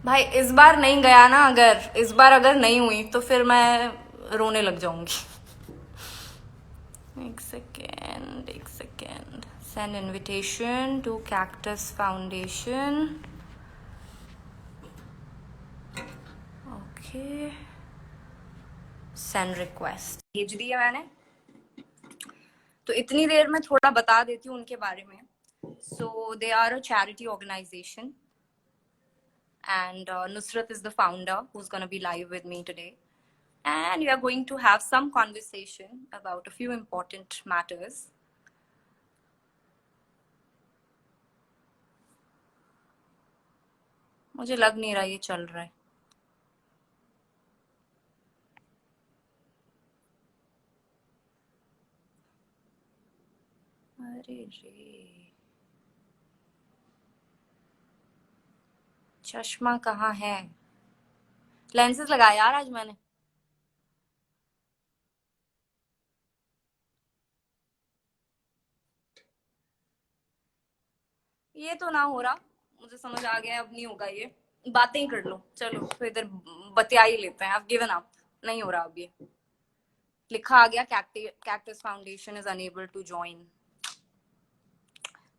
भाई इस बार नहीं गया ना, अगर इस बार अगर नहीं हुई तो फिर मैं रोने लग जाऊंगी। एक सेकेंड एक second. Send invitation to Cactus Foundation. Okay, send request भेज दिया मैंने। तो इतनी देर में थोड़ा बता देती हूँ उनके बारे में। So they are a charity organisation and Nusrat is the founder who's going to be live with me today. And we are going to have some conversation about a few important matters. मुझे लग नहीं रहा ये चल रहा है। अरे रे, चश्मा कहाँ है? लेंसेज लगाया यार आज मैंने। ये तो ना हो रहा, मुझे समझ आ गया, अब नहीं होगा ये। बातें ही कर लो, चलो तो इधर बतिया ही लेते हैं। I've given up, नहीं हो रहा अब ये। लिखा आ गया Cactus foundation is unable to join.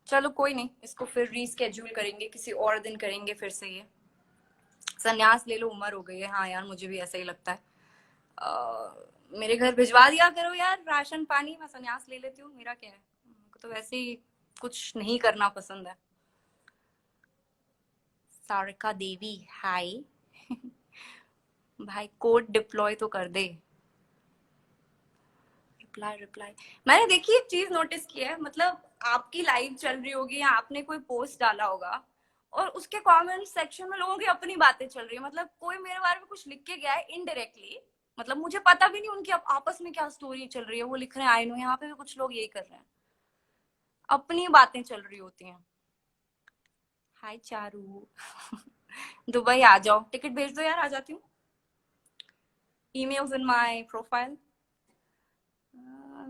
चलो कोई नहीं, इसको फिर रीस्केड्यूल करेंगे, किसी और दिन करेंगे फिर से ये। संन्यास ले लो, उम्र हो गई है। हाँ यार, मुझे भी ऐसा ही लगता है। मेरे घर भिजवा दिया करो यार राशन पानी, मैं संन्यास ले लेती हूँ, मेरा क्या है। तो वैसे ही कुछ नहीं करना पसंद है। सारिका देवी हाय। भाई कोड डिप्लॉय तो कर दे। Reply reply. मैंने देखी एक चीज नोटिस की है, मतलब आपकी लाइव चल रही होगी या आपने कोई पोस्ट डाला होगा और उसके कमेंट सेक्शन में लोगों की अपनी बातें चल रही है। मतलब कोई मेरे बारे में कुछ लिख के गया है इनडायरेक्टली, मतलब मुझे पता भी नहीं उनकी आपस में क्या स्टोरी चल रही है। वो लिख रहे हैं आई नो, यहाँ पे भी कुछ लोग यही कर रहे हैं, अपनी बातें चल रही होती हैं। हाय चारू। दुबई आ जाओ, टिकट भेज दो यार, आ जाती हूँ। Emails in my profile.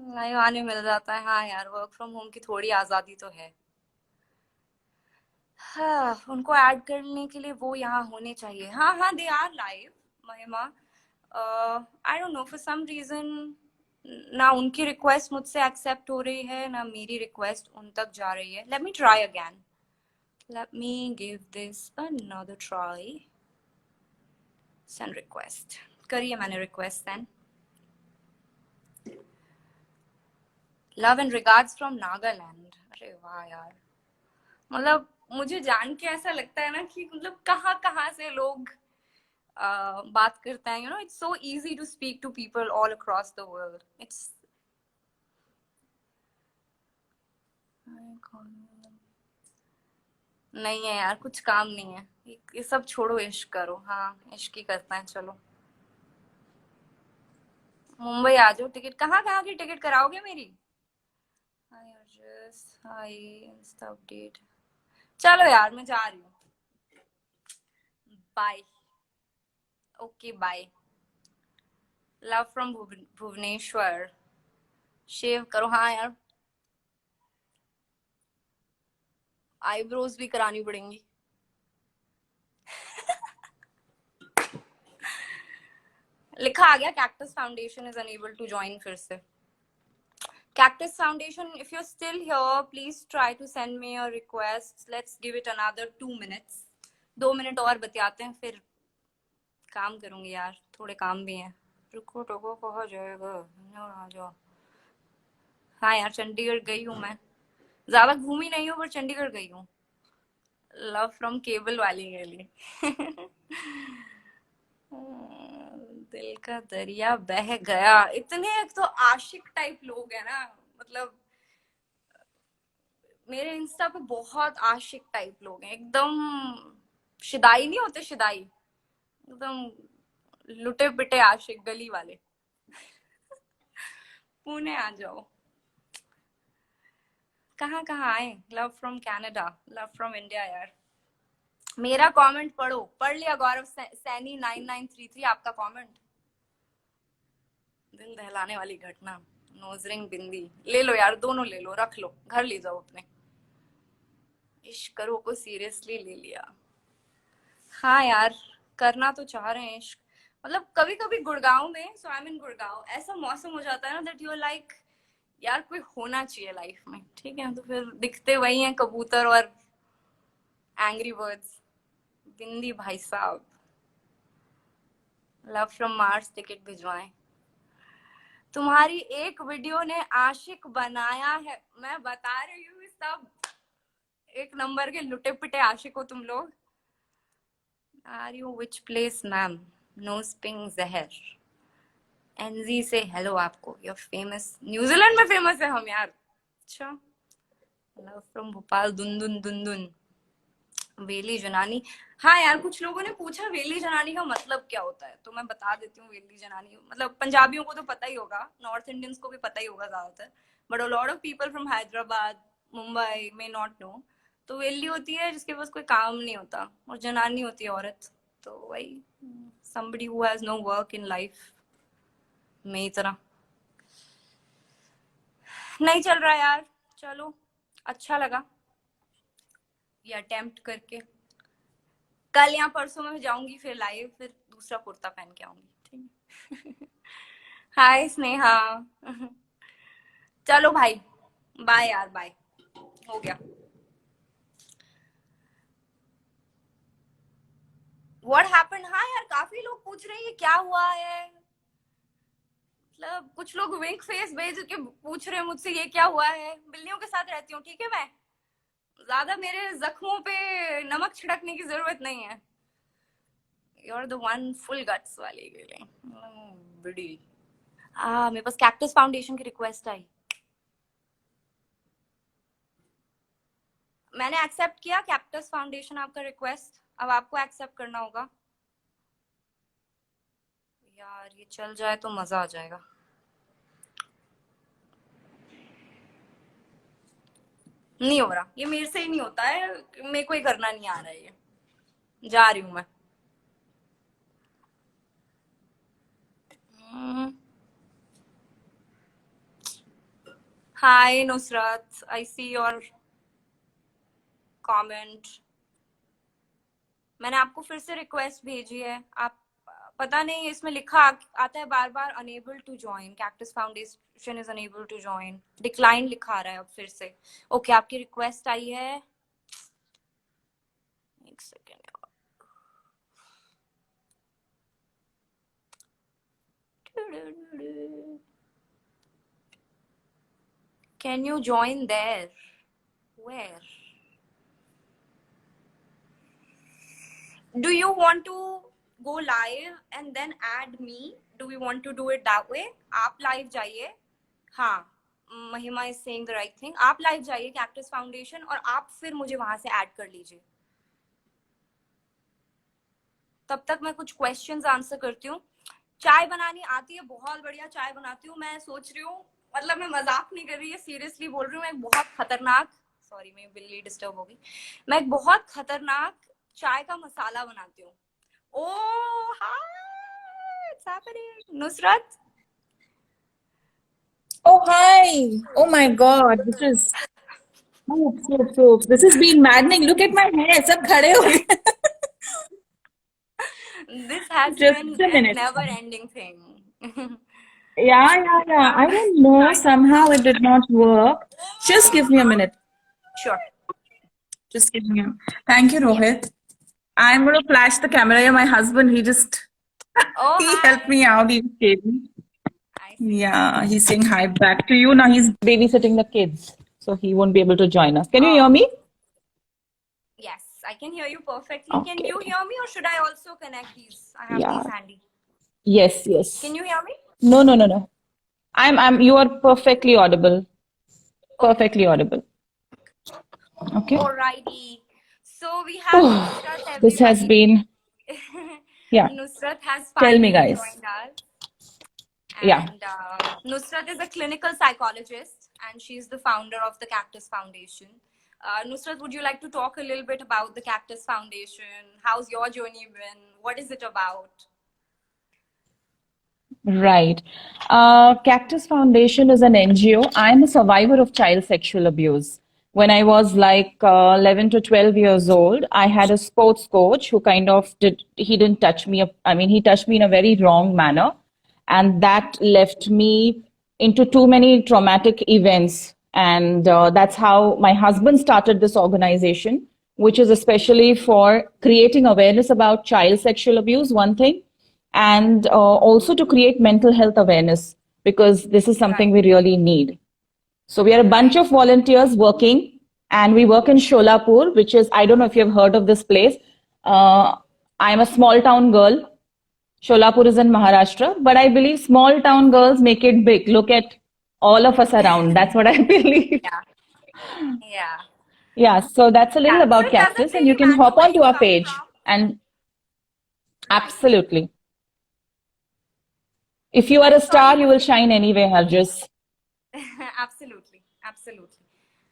नहीं आने मिल जाता है। हाँ यार, वर्क फ्रॉम होम की थोड़ी आजादी तो है। हाँ, उनको ऐड करने के लिए वो यहाँ होने चाहिए। हाँ हाँ, दे are live Mahima. I don't know, for some reason ना उनकी रिक्वेस्ट मुझसे एक्सेप्ट हो रही है ना मेरी रिक्वेस्ट उन तक जा रही है। Let me try again, let me give this another try. Send request करिए मैंने request send. Love and regards from Nagaland. अरे वाह यार, मतलब मुझे जान के ऐसा लगता है ना कि मतलब कहाँ कहाँ से लोग बात करते हैं। You know, it's so easy to speak to people all across the world. It's नहीं है यार, कुछ काम नहीं है। ये सब छोड़ो, इश्क करो। हाँ, इश्क ही करता है। चलो मुंबई आ जाओ, टिकट कहाँ कहाँ की टिकट कराओगे मेरी? हाय अर्जस, हाय इंस्टा अपडेट। चलो यार, मैं जा रही हूँ, bye. Okay bye. Love from Bhubaneswar. Shave करो। हाँ यार, आईब्रोज भी करानी पड़ेंगी। लिखा आ गया Cactus foundation is unable to join फिर से। Cactus Foundation, if you're still here, please try to send me your requests. Let's give it another 2 minutes. 2 minute और बतियाते हैं, फिर काम करूंगी यार, थोड़े काम भी हैं। रुको टोको कहा जाएगा, आ जाओ। हाँ यार, चंडीगढ़ गई हूँ मैं, ज्यादा घूमी नहीं हूँ पर चंडीगढ़ गई हूँ। लव फ्रॉम केबल वाली गली। दिल का दरिया बह गया। इतने तो आशिक टाइप लोग हैं ना, मतलब मेरे इंस्टा पे बहुत आशिक टाइप लोग हैं, एकदम शिदाई नहीं होते, शिदाई एकदम लुटे पिटे आशिक गली वाले। पुणे आ जाओ। कहाँ कहाँ आए? Love from Canada, love from India. यार मेरा कमेंट पढ़ो, पढ़ लिया गौरव सैनी 9933 आपका कमेंट। दिल दहलाने वाली घटना। नोजरिंग बिंदी ले लो यार, दोनों ले लो, रख लो, घर ले जाओ अपने। इश्क करो को सीरियसली ले लिया। हाँ यार, करना तो चाह रहे हैं इश्क। मतलब कभी कभी गुड़गांव में, सो आई एम इन गुड़गांव, ऐसा मौसम हो जाता है ना दैट यू आर लाइक यार कोई होना चाहिए लाइफ में, ठीक है। तो फिर दिखते वही हैं कबूतर और एंग्री बर्ड्स। बिंदी भाई साहब, लव फ्रॉम मार्स टिकट भिजवाएं। तुम्हारी एक वीडियो ने आशिक बनाया है, मैं बता रही हूँ सब। एक नंबर के लुटे पिटे आशिक हो तुम लोग। Are you which place ma'am? No स्पिंग जहर। एनजी से हेलो आपको, यू फेमस, न्यूजीलैंड में फेमस है हम यार। अच्छा, लव फ्रॉम भोपाल, दुन दुन दुन दुन। वेली जनानी, हाँ यार कुछ लोगों ने पूछा वेली जनानी का मतलब क्या होता है, तो मैं बता देती हूँ। वेली जनानी मतलब पंजाबियों को तो पता ही होगा, नॉर्थ इंडियंस को भी पता ही होगा ज्यादातर, but a lot of people from Hyderabad, Mumbai may not know. तो वेली होती है जिसके पास कोई काम नहीं होता, और जनानी होती है औरत। तो वही somebody who has no work in life, मेरी तरह। नहीं चल रहा यार, चलो अच्छा लगा ये अटेम्प्ट करके। कल या परसों में जाऊंगी फिर लाइव, फिर दूसरा कुर्ता पहन के आऊंगी, ठीक है। हाय स्नेहा। चलो भाई, बाय यार, बाय, हो गया। What happened? हाँ यार काफी लोग पूछ रहे हैं ये क्या हुआ है। मतलब कुछ लोग विंक फेस भेज के पूछ रहे हैं मुझसे ये क्या हुआ है। बिल्लियों के साथ रहती हूँ, ठीक है। मैं ज्यादा मेरे जख्मों पे नमक छिड़कने की जरूरत नहीं है। You are the one full guts वाली के लिए बड़ी। मेरे पास कैक्टस फाउंडेशन की रिक्वेस्ट आई, मैंने एक्सेप्ट किया कैक्टस फाउंडेशन आपका रिक्वेस्ट। अब आपको एक्सेप्ट करना होगा। यार ये चल जाए तो मजा आ जाएगा। नहीं हो रहा, ये मेरे से ही नहीं होता है, मेरे को ही करना नहीं आ रहा है ये। जा रही हूँ मैं। हाय नुसरत, आई सी योर कमेंट। मैंने आपको फिर से रिक्वेस्ट भेजी है। आप पता नहीं इसमें लिखा आता है बार बार unable to join, cactus foundation is unable to join, decline लिखा आ रहा है अब फिर से। ओके आपकी रिक्वेस्ट आई है, एक second. Can you join there? Where? Do you want to go live and then add me? Do we want to do it that way? आप live जाइए, हाँ, महिमा is saying the right thing. आप live जाइए cactus foundation और आप फिर मुझे वहां से add कर लीजिए। तब तक मैं कुछ क्वेश्चंस आंसर करती हूँ। चाय बनानी आती है, बहुत बढ़िया चाय बनाती हूँ। मैं सोच रही हूँ, मतलब मैं मजाक नहीं कर रही है, सीरियसली बोल रही हूँ। मैं एक बहुत खतरनाक, सॉरी मेरी बिल्ली डिस्टर्ब होगी, मैं एक बहुत खतरनाक चाय का मसाला बनाती हूँ। Oh hi, it's happening Nusrat. Oh, hi. Oh my God. This is oops. This has been maddening. Look at my hair. सब खड़े हो गए. This has Just been a a minute. never ending thing. Yeah. I don't know. Somehow it did not work. Just give me a minute. Sure. Just give me a Thank you, Yeah. Rohit. I'm going to flash the camera. Yeah, my husband, Oh he helped hi. me out. He gave me. I see. Yeah, he's saying hi back to you. Now he's babysitting the kids. So he won't be able to join us. Can you hear me? Yes, I can hear you perfectly. Can Okay. you hear me, or should I also connect these? I have Yeah. these handy. Can Yes. you hear me? No. You are perfectly audible. Okay. Perfectly audible. Okay. Alrighty. So we have Oh, Nusrat, this has everybody. been, yeah. Nusrat has Tell me, finally guys. joined us. Yeah. And Nusrat is a clinical psychologist, and she's the founder of the Cactus Foundation. Nusrat, would you like to talk a little bit about the Cactus Foundation? How's your journey been? What is it about? Right. Cactus Foundation is an NGO. I'm a survivor of child sexual abuse. when I was like 11 to 12 years old, I had a sports coach who kind of he didn't touch me. I mean, he touched me in a very wrong manner. And that left me into too many traumatic events. And that's how my husband started this organization, which is especially for creating awareness about child sexual abuse, one thing, and also to create mental health awareness, because this is something we really need. So we are a bunch of volunteers working, and we work in Sholapur, which is, I don't know if you've heard of this place. I'm a small town girl. Sholapur is in Maharashtra, but I believe small town girls make it big. Look at all of us around. That's what I believe. Yeah. Yeah, so that's a little So about it doesn't Cactus, and really you can matter hop where onto you our come page. from. And Right. absolutely, if you are a star, you will shine anyway, Harjus, Absolutely.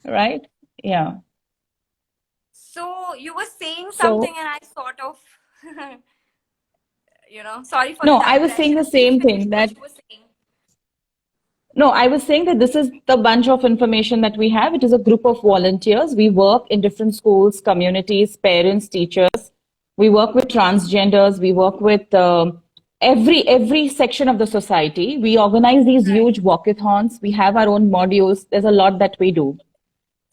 right? Yeah. So you were saying So, something, and I sort of, sorry for the no, I was saying digression. the Please same finish thing what that, you were saying. no, I was saying that this is the bunch of information that we have. It is a group of volunteers. We work in different schools, communities, parents, teachers. We work with transgenders. We work with every section of the society. We organize these huge walkathons. We have our own modules. There's a lot that we do.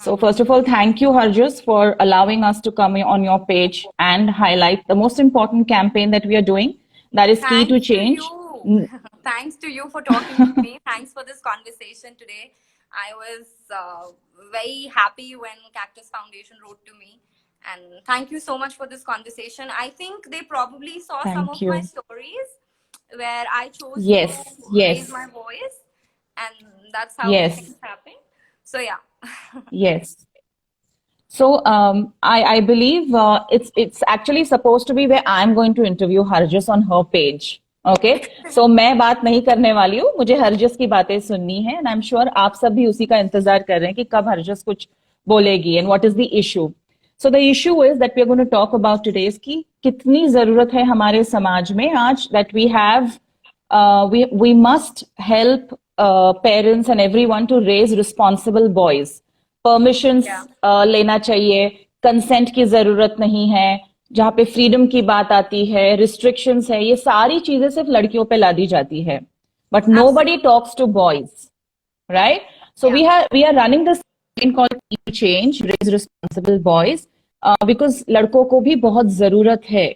So first of all, thank you, Harjus, for allowing us to come on your page and highlight the most important campaign that we are doing. That is Key to Thanks to Change. you. Thanks to you for talking to me. Thanks for this conversation today. I was very happy when Cactus Foundation wrote to me. And thank you so much for this conversation. I think they probably saw some Thank of my you. stories where I chose to Yes, raise yes, my voice. And that's how yes, things happen. So, yeah. yes. So I believe it's actually supposed to be where I'm going to interview Harjus on her page. Okay, so मैं बात नहीं करने वाली हूँ, मुझे हरजस की बातें सुननी है, and I'm sure आप सब भी उसी का इंतजार कर रहे हैं कि कब हरजस कुछ बोलेगी, and what is the issue. So the issue is that we are going to talk about today is कि कितनी जरूरत है हमारे समाज में आज that we must help parents and everyone to raise responsible boys. Permissions लेना चाहिए, कंसेंट की जरूरत नहीं है, जहां पे फ्रीडम की बात आती है, रिस्ट्रिक्शंस है, ये सारी चीजें सिर्फ लड़कियों पे लादी जाती है, but nobody talks to boys, right? So we are running this campaign called Change, Raise Responsible Boys, because लड़कों को भी बहुत जरूरत है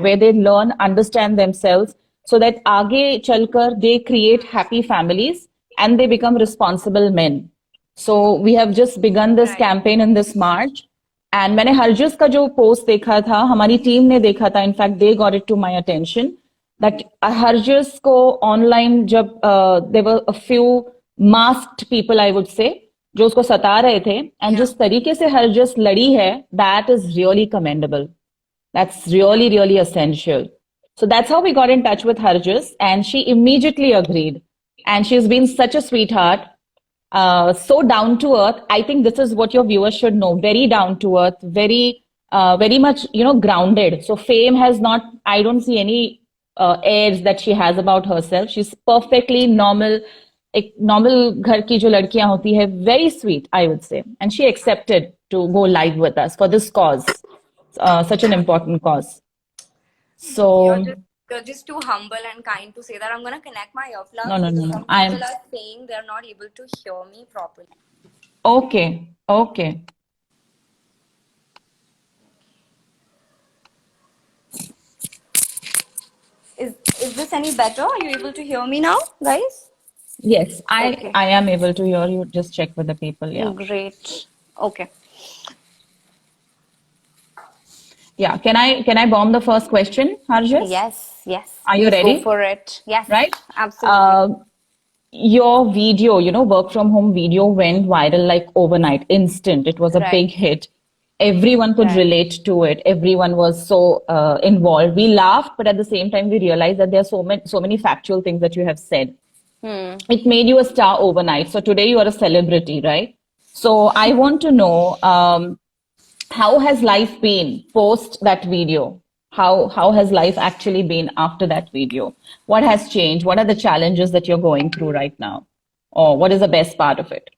where they learn, understand themselves, so that आगे चलकर they create happy families and they become responsible men. So we have just begun this campaign in this March. And मैंने हरजस का जो पोस्ट देखा था, हमारी टीम ने देखा था, in fact they got it to my attention that Harjas को ऑनलाइन जब there were a few masked people I would say जो उसको सता रहे थे, एंड जिस तरीके से हरजस लड़ी है, that is really commendable. That's really, really essential. So that's how we got in touch with Harjus, and she immediately agreed. And she's been such a sweetheart, so down to earth. I think this is what your viewers should know. Very down to earth, very much, grounded. So fame has not, I don't see any airs that she has about herself. She's perfectly normal. एक normal घर की जो लड़कियां होती है, very sweet, I would say. And she accepted to go live with us for this cause. Such an important cause. So you're just too humble and kind to say that. I'm gonna connect my earplugs. no. Some people are saying they're not able to hear me properly. Okay. Is this any better? Are you able to hear me now, guys? Yes, I am able to hear you. Just check with the people. Yeah. Great. Okay. Yeah. Can I bomb the first question, Harjus? Yes. Are you ready? Go for it. Yes. Right? Absolutely. Your video, work from home video went viral like overnight, instant. It was a big hit. Everyone could relate to it. Everyone was so involved. We laughed, but at the same time, we realized that there are so many factual things that you have said. It made you a star overnight. So today you are a celebrity, right? So I want to know, how has life been post that video? How has life actually been after that video? What has changed? What are the challenges that you're going through right now? Or what is the best part of it?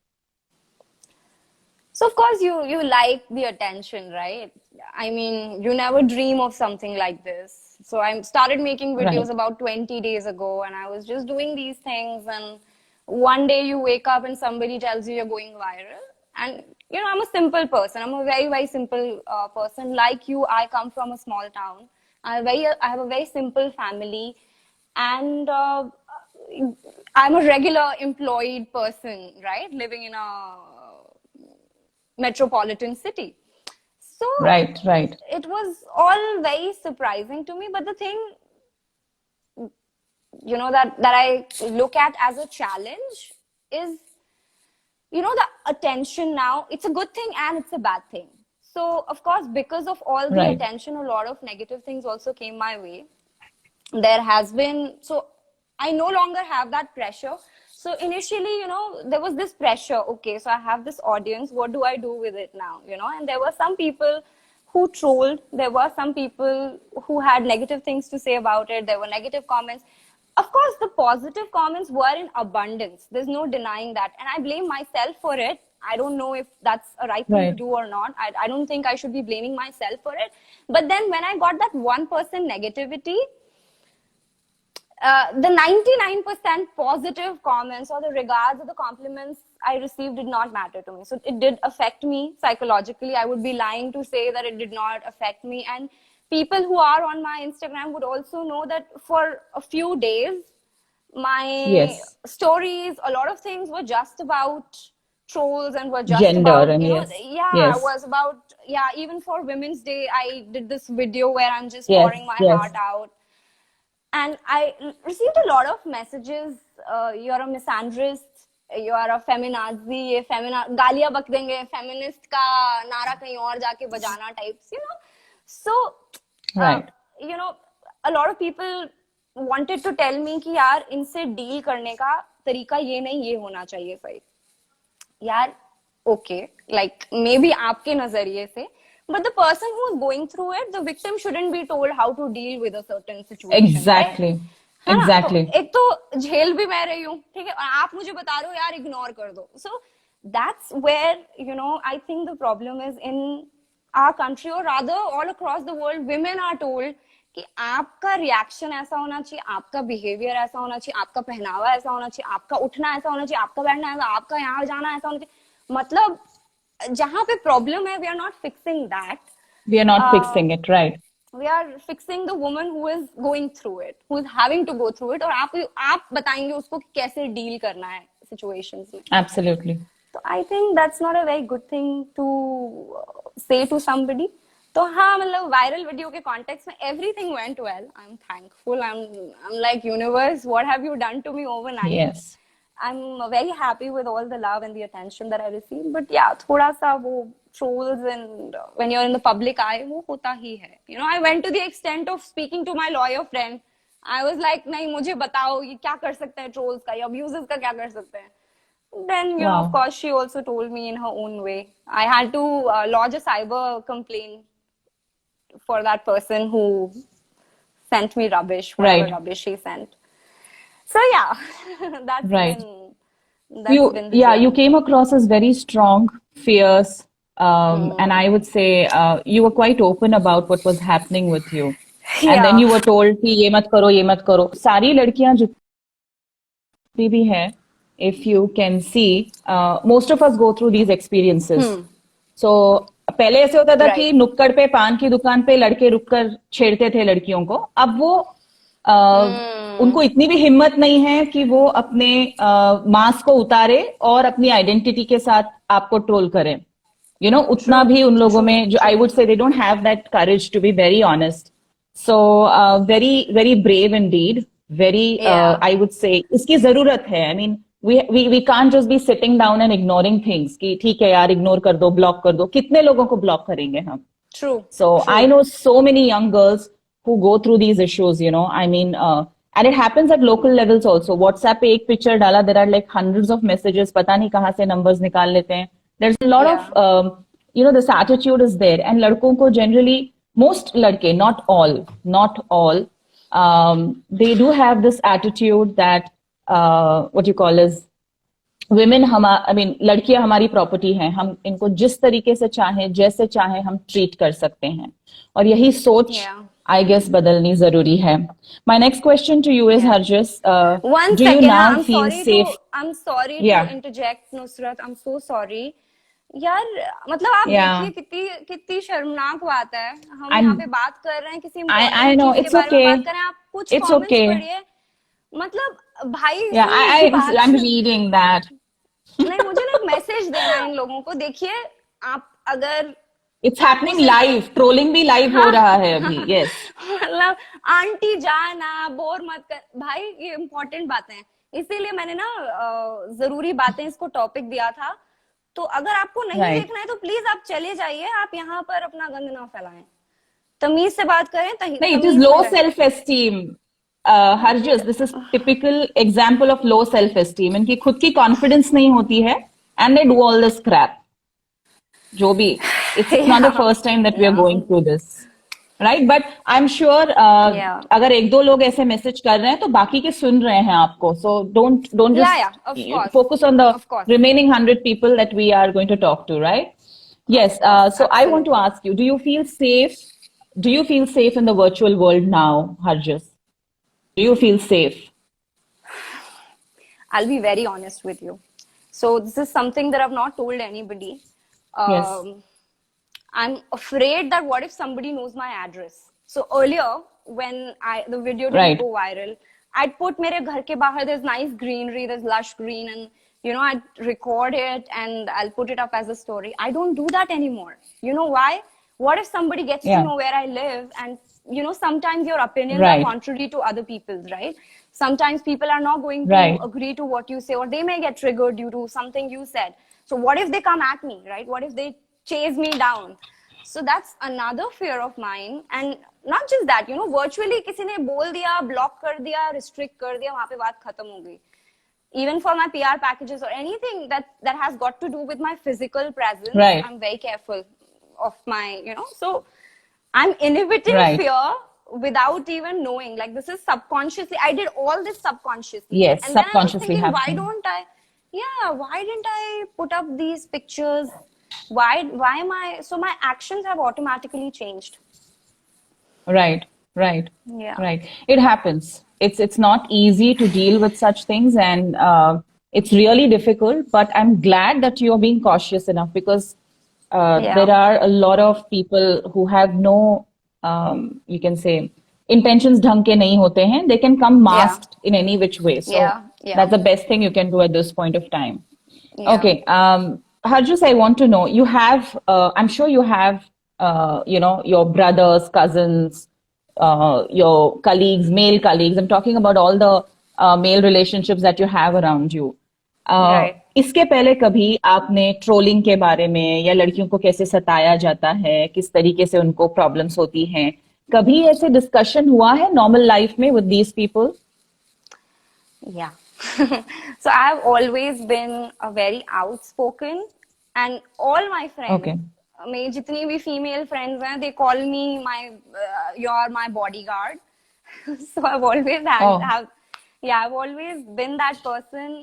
So of course you like the attention, right? I mean, you never dream of something like this. So I started making videos Right. about 20 days ago, and I was just doing these things, and one day you wake up and somebody tells you you're going viral. And you know, I'm a simple person. I'm a very, very simple person. Like you, I come from a small town. I have a very simple family, and I'm a regular employed person, right? Living in a metropolitan city. So Right. Right. it was all very surprising to me. But the thing, you know, that I look at as a challenge is, you know, the attention now, it's a good thing and it's a bad thing. So, of course, because of all the Right. attention, a lot of negative things also came my way. There has been, so I no longer have that pressure. So initially, you know, there was this pressure. Okay, so I have this audience. What do I do with it now? You know, and there were some people who trolled. There were some people who had negative things to say about it. There were negative comments. Of course, the positive comments were in abundance. There's no denying that. And I blame myself for it. I don't know if that's a right thing to Right. do or not. I don't think I should be blaming myself for it. But then when I got that 1% negativity, the 99% positive comments or the regards or the compliments I received did not matter to me. So it did affect me psychologically. I would be lying to say that it did not affect me. And people who are on my Instagram would also know that for a few days, my Yes. stories, a lot of things were just about trolls and were just Gender about, and you know, yes. yeah, Yes. was about, yeah, even for Women's Day, I did this video where I'm just Yes. pouring my Yes. heart out. And I received a lot of messages. You're a misandrist. You are a feminazi. ये गालियां बक देंगे. Feminist का नारा कहीं और जाके बजाना types. You know. So, Right. you know, a lot of people wanted to tell me कि यार इनसे deal करने का तरीका ये नहीं, ये होना चाहिए सही. यार, okay, like maybe आपके नजरिए से, but the person who is going through it, the victim shouldn't be told how to deal with a certain situation, right? Exactly. है ना? तो Exactly. एक तो झेल भी मैं रही हूँ, ठीक है, और आप मुझे बता रहे हो यार इग्नोर कर दो. So that's where, you know, I think the problem is in our country, or rather all across the world. Women are told कि आपका रिएक्शन ऐसा होना चाहिए, आपका बिहेवियर ऐसा होना चाहिए, आपका पहनावा ऐसा होना चाहिए, आपका उठना ऐसा होना चाहिए, आपका बैठना ऐसा, आपका यहाँ जाना ऐसा होना चाहिए. मतलब जहां पे प्रॉब्लम है, we are not fixing that. We are not fixing it, right? We are fixing the woman who is going through it, who is having to go through it. और आप बताएंगे उसको कि कैसे डील करना है situations में. Absolutely. So I think that's not a very good thing to say to somebody. तो हाँ, मतलब viral video के context में everything went well. I'm thankful. I'm like, universe, what have you done to me overnight? Yes. I'm very happy with all the love and the attention that I received. But yeah, थोड़ा सा वो trolls and when you're in the public eye, वो होता ही है. You know, I went to the extent of speaking to my lawyer friend. I was like, नहीं, मुझे बताओ ये क्या कर सकते हैं trolls का, ये abuses का क्या कर सकते हैं. Then, you know, of Wow. course, she also told me in her own way. I had to lodge a cyber complaint for that person who sent me rubbish, whatever Right. rubbish she sent. So yeah, that's Right. been the Yeah, journey. you came across as very strong, fierce, and I would say you were quite open about what was happening with you. And then Yeah. you were told कि ये मत करो, ये मत करो. सारी लड़कियां जितनी भी हैं, if you can see, most of us go through these experiences. So पहले ऐसे होता था कि Right. नुक्कड़ पे पान की दुकान पे लड़के रुककर छेड़ते थे लड़कियों को. अब वो उनको इतनी भी हिम्मत नहीं है कि वो अपने मास्क को उतारे और अपनी आइडेंटिटी के साथ आपको ट्रोल करें. You know, उतना भी उन लोगों में जो I would say they don't have that courage, to be very honest. So very very brave indeed. Very Yeah. I would say इसकी जरूरत है. I mean we can't just be sitting down and ignoring things कि ठीक है यार ignore कर दो, block कर दो. कितने लोगों को ब्लॉक करेंगे हम? True. So I know so many young girls who go through these issues, you know. I mean, and it happens at local levels also. WhatsApp पे एक picture डाला, there are like hundreds of messages. पता नहीं कहाँ से numbers निकाल लेते हैं. There's a lot Yeah. of, you know, this attitude is there. And लड़कों को generally, most लड़के, not all, they do have this attitude that, what you call is women I mean लड़कियां हमारी प्रॉपर्टी हैं, हम इनको जिस तरीके से चाहें जैसे चाहें हम ट्रीट कर सकते हैं, और यही सोच Yeah. आई गेस बदलनी जरूरी है. My next question to you is Yeah. Harjas, One do you second, now I'm feel sorry safe? to या interject, Nusrat. I'm so sorry. यार मतलब आप या देखिए कितनी कितनी शर्मनाक बात है, हम आई यहाँ पे बात कर रहे हैं किसी आई इम्पोर्टेंट नो, चीज के इट्स बारे में ओके, बात कर रहे हैं, आप कुछ इट्स कमेंट्स ओके. पढ़िए. मतलब भाई या इतनी आई बड़ी आई बात आई एम रीडिंग दैट. नहीं, मुझे ना एक मैसेज देना है इन लोगों को. देखिए, आप अगर इट्स आपको हैपनिंग सिर्फ लाइव, ट्रोलिंग भी लाइव हो हाँ रहा है अभी. हाँ, यस. मतलब आंटी जाना बोर मत कर भाई, ये इम्पोर्टेंट बातें हैं. इसीलिए मैंने ना जरूरी बातें इसको टॉपिक दिया था. तो अगर आपको नहीं राइट. देखना है तो प्लीज आप चले जाइए, आप यहाँ पर अपना गंद ना फैलाएं. तमीज से बात करें, नहीं, इट इज तमीज लो से रहें. Self esteem. Harjas, this is typical example of low self esteem. इनकी खुद की कॉन्फिडेंस नहीं होती है and they do all this crap. जो भी, it's not the Yeah, first time that we are yeah, going through this, right? But I'm sure yeah, अगर एक दो लोग ऐसे मैसेज कर रहे हैं तो बाकी के सुन रहे हैं आपको. So don't yeah, just of course, focus on the of course. remaining 100 people that we are going to talk to, right? Yes. Of course, So I want to absolutely. ask you, do you feel safe? Do you feel safe in the virtual world now, Harjas? Do you feel safe? I'll be very honest with you. So this is something that I've not told anybody. Yes. I'm afraid that what if somebody knows my address? So earlier, when the video didn't Right. go viral, I'd put mere ghar ke bahar, there's nice greenery, there's lush green, and you know, I'd record it and I'll put it up as a story. I don't do that anymore. You know why? What if somebody gets to Yeah. know where I live, and you know, sometimes your opinions Right. are contrary to other people's, right? Sometimes people are not going to Right. agree to what you say, or they may get triggered due to something you said. So what if they come at me, right? What if they chase me down? So that's another fear of mine. And not just that, you know, virtually किसी ने बोल दिया, block कर दिया, restrict कर दिया, वहाँ पे बात खत्म हो गई. Even for my PR packages or anything that has got to do with my physical presence, Right. I'm very careful of my, you know, so I'm inhibiting Right. fear without even knowing. Like, this is subconsciously, I did all this subconsciously. Yes, And then I was subconsciously thinking, happening. why didn't I put up these pictures? Why am I, so my actions have automatically changed. Right, right, Yeah. right. It happens. It's not easy to deal with such things, and it's really difficult. But I'm glad that you're being cautious enough, because Yeah. there are a lot of people who have no, you can say, intentions ढंग के नहीं होते हैं. They can come masked in any which way. So Yeah. that's the best thing you can do at this point of time. Yeah. Okay. Harjus, I want to know, you have, I'm sure you have, you know, your brothers, cousins, your colleagues, male colleagues. I'm talking about all the male relationships that you have around you. Right. इसके पहले कभी आपने trolling के बारे में, या लड़कियों को कैसे सताया जाता है, किस तरीके से उनको प्रॉब्लम्स होती हैं, कभी ऐसे डिस्कशन हुआ है नॉर्मल लाइफ में with these people? Yeah. So I've always been a very outspoken, and all my friends, Okay. मेरी जितनी भी female friends हैं, they call me you're my bodyguard. So I've always I've always been that person.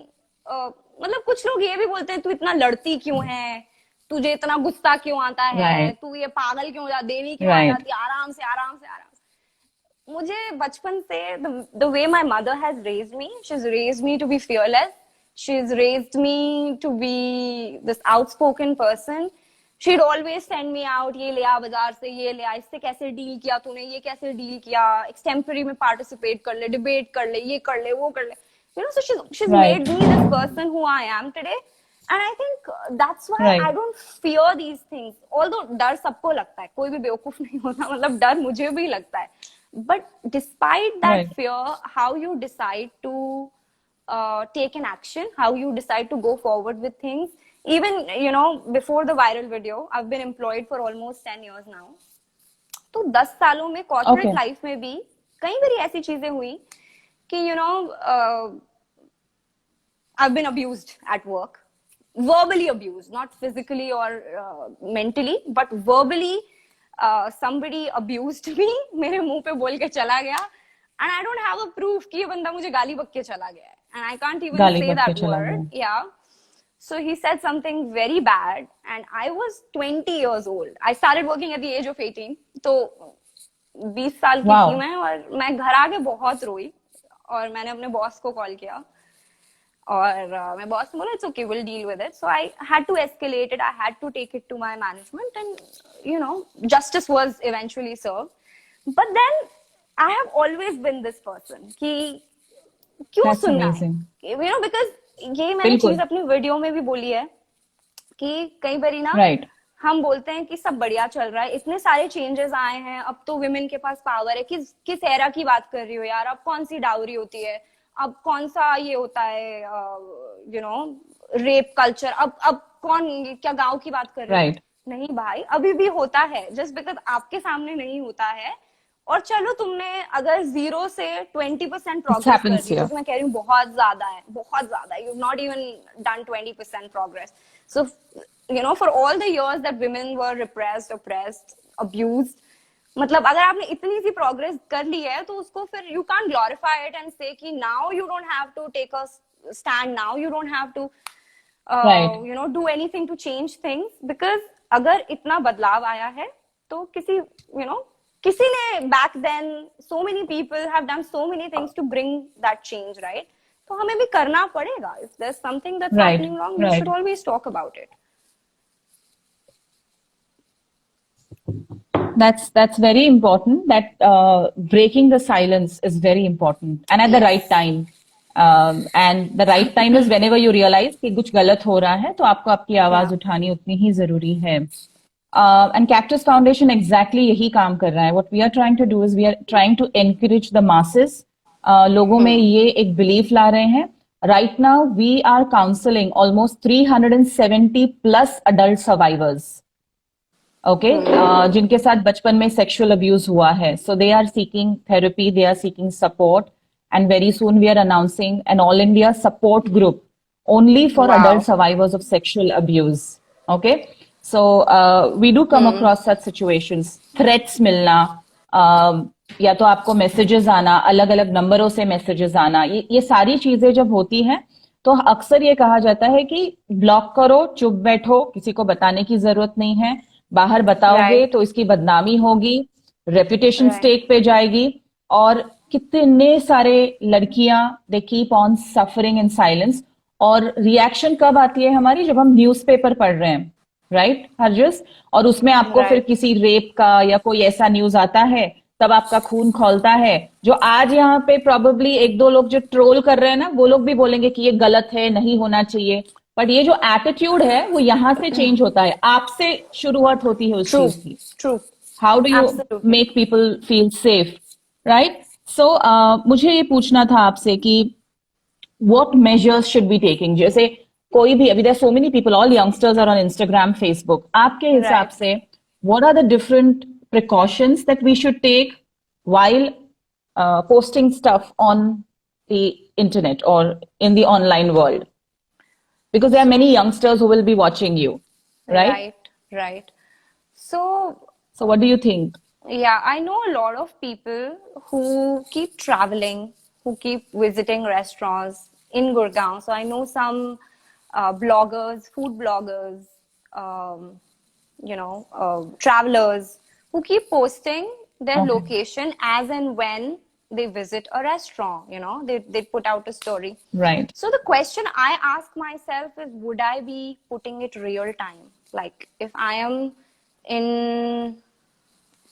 मतलब कुछ लोग ये भी बोलते हैं, तू इतना लड़ती क्यों है, तुझे इतना गुस्सा क्यों आता है, Right. तू ये पागल क्यों जा, देवी क्यों आ Right. जाती, आराम से आराम से आराम से. मुझे बचपन से the way my mother has raised me, she's raised me to be fearless, she's raised me to be this outspoken person. She'd always send me out, ये ले आ बाजार से, ये ले आ, इससे कैसे डील किया तूने, ये कैसे डील किया, एक्सटेम्परी में पार्टिसिपेट कर ले, डिबेट कर ले, ये कर ले, वो कर ले. You know, so she's Right. made me this person who I am today. And I think that's why Right. I don't fear these things. Although डर सबको लगता है, कोई भी बेवकूफ नहीं होता, मतलब डर मुझे भी लगता है. But despite that Right. fear, how you decide to take an action, how you decide to go forward with things. Even, you know, before the viral video, I've been employed for almost 10 years now. तो 10 सालों में corporate Okay. life में भी कई बारी ऐसी चीजें हुई कि, you know, I've been abused at work. Verbally abused, not physically or mentally, but verbally somebody abused me. मेरे मुंह पे बोल के चला गया, and I don't have a proof कि ये बंदा मुझे गाली बक के चला गया है, and I can't even गाली say बक के that चला word. गया. Yeah. So he said something very bad, and I was 20 years old. I started working at the age of 18. तो 20 साल की थी Wow. मैं, और मैं घर आके बहुत रोई, और मैंने अपने बॉस को कॉल किया, और my boss बोला it's okay, we'll deal with it. So I had to escalate it. I had to take it to my management, and justice was eventually served. But then I have always been this person कि क्यों That's सुनना है, amazing. because ये मैंने बिल्कुल. चीज अपनी video में भी बोली है कि कई बारी ना Right. हम बोलते हैं कि सब बढ़िया चल रहा है, इतने सारे चेंजेस आए हैं, अब तो विमेन के पास पावर है, किस एरा की बात कर रही हो यार, अब कौन सी डाउरी होती है, अब कौन सा ये होता है, रेप कल्चर, अब कौन, क्या गांव की बात कर रही हो? Right. नहीं भाई, अभी भी होता है, जस्ट बिकॉज आपके सामने नहीं होता है। और चलो तुमने अगर 0 से 20% प्रोग्रेस कर happens दी, here. तो मैं कह रही हूँ बहुत ज्यादा है, बहुत ज्यादा। You not even done 20% progress. So for all the years that women were repressed, oppressed, abused, मतलब अगर आपने इतनी सी प्रोग्रेस कर ली है, तो उसको फिर you can't glorify it and say कि now you don't have to take a stand, now you don't have to Right. Do anything to change things, because अगर इतना बदलाव आया है तो किसी ने back then, so many people have done so many things to bring that change, right? तो हमें भी करना पड़ेगा। If there is something that's Right. Happening wrong, we Right. Should always talk about it. That's very important. That breaking the silence is very important, and at the right time. And the right time is whenever you realize कि कुछ गलत हो रहा है, तो आपको आपकी आवाज उठानी उतनी ही जरूरी है। And Cactus Foundation exactly यही काम कर रहा है. What we are trying to do is we are trying to encourage the masses. लोगों में ये एक belief ला रहे हैं. Right now we are counseling almost 370 plus adult survivors. Okay, जिनके साथ बचपन में sexual abuse हुआ है. So they are seeking therapy, they are seeking support, and very soon we are announcing an all India support group only for Wow. adult survivors of sexual abuse. Okay, so we do come across such situations. Threats मिलना, या तो आपको messages आना, अलग अलग नंबरों से messages आना, ये सारी चीजें जब होती हैं, तो अक्सर ये कहा जाता है कि ब्लॉक करो, चुप बैठो, किसी को बताने की जरूरत नहीं है, बाहर बताओगे Right. तो इसकी बदनामी होगी, रेपुटेशन Right. स्टेक पे जाएगी, और कितने सारे लड़कियां they keep on suffering in silence. और रिएक्शन कब आती है हमारी? जब हम न्यूज़पेपर पढ़ रहे हैं, राइट हरजस, और उसमें आपको Right. फिर किसी रेप का या कोई ऐसा न्यूज आता है, तब आपका खून खौलता है। जो आज यहाँ पे प्रोबेबली एक दो लोग जो ट्रोल कर रहे हैं ना, वो लोग भी बोलेंगे कि ये गलत है, नहीं होना चाहिए, बट ये जो एटीट्यूड है वो यहाँ से चेंज होता है, आपसे शुरुआत होती है उस True. चीज की। True. How do you Absolutely. Make people feel safe, right? So मुझे ये पूछना था आपसे कि what measures should be taking? जैसे कोई भी, अभी there are so many people, all youngsters are on Instagram, Facebook. आपके हिसाब Right. से what are the different precautions that we should take while posting stuff on the internet or in the online world? Because there are many youngsters who will be watching you, right? Right. Right. So So what do you think? yeah, I know a lot of people who keep traveling, who keep visiting restaurants in Gurgaon. So I know some bloggers, food bloggers, travelers who keep posting their Okay. location as and when they visit a restaurant. They put out a story. Right. So the question I ask myself is, would I be putting it real time? Like if I am in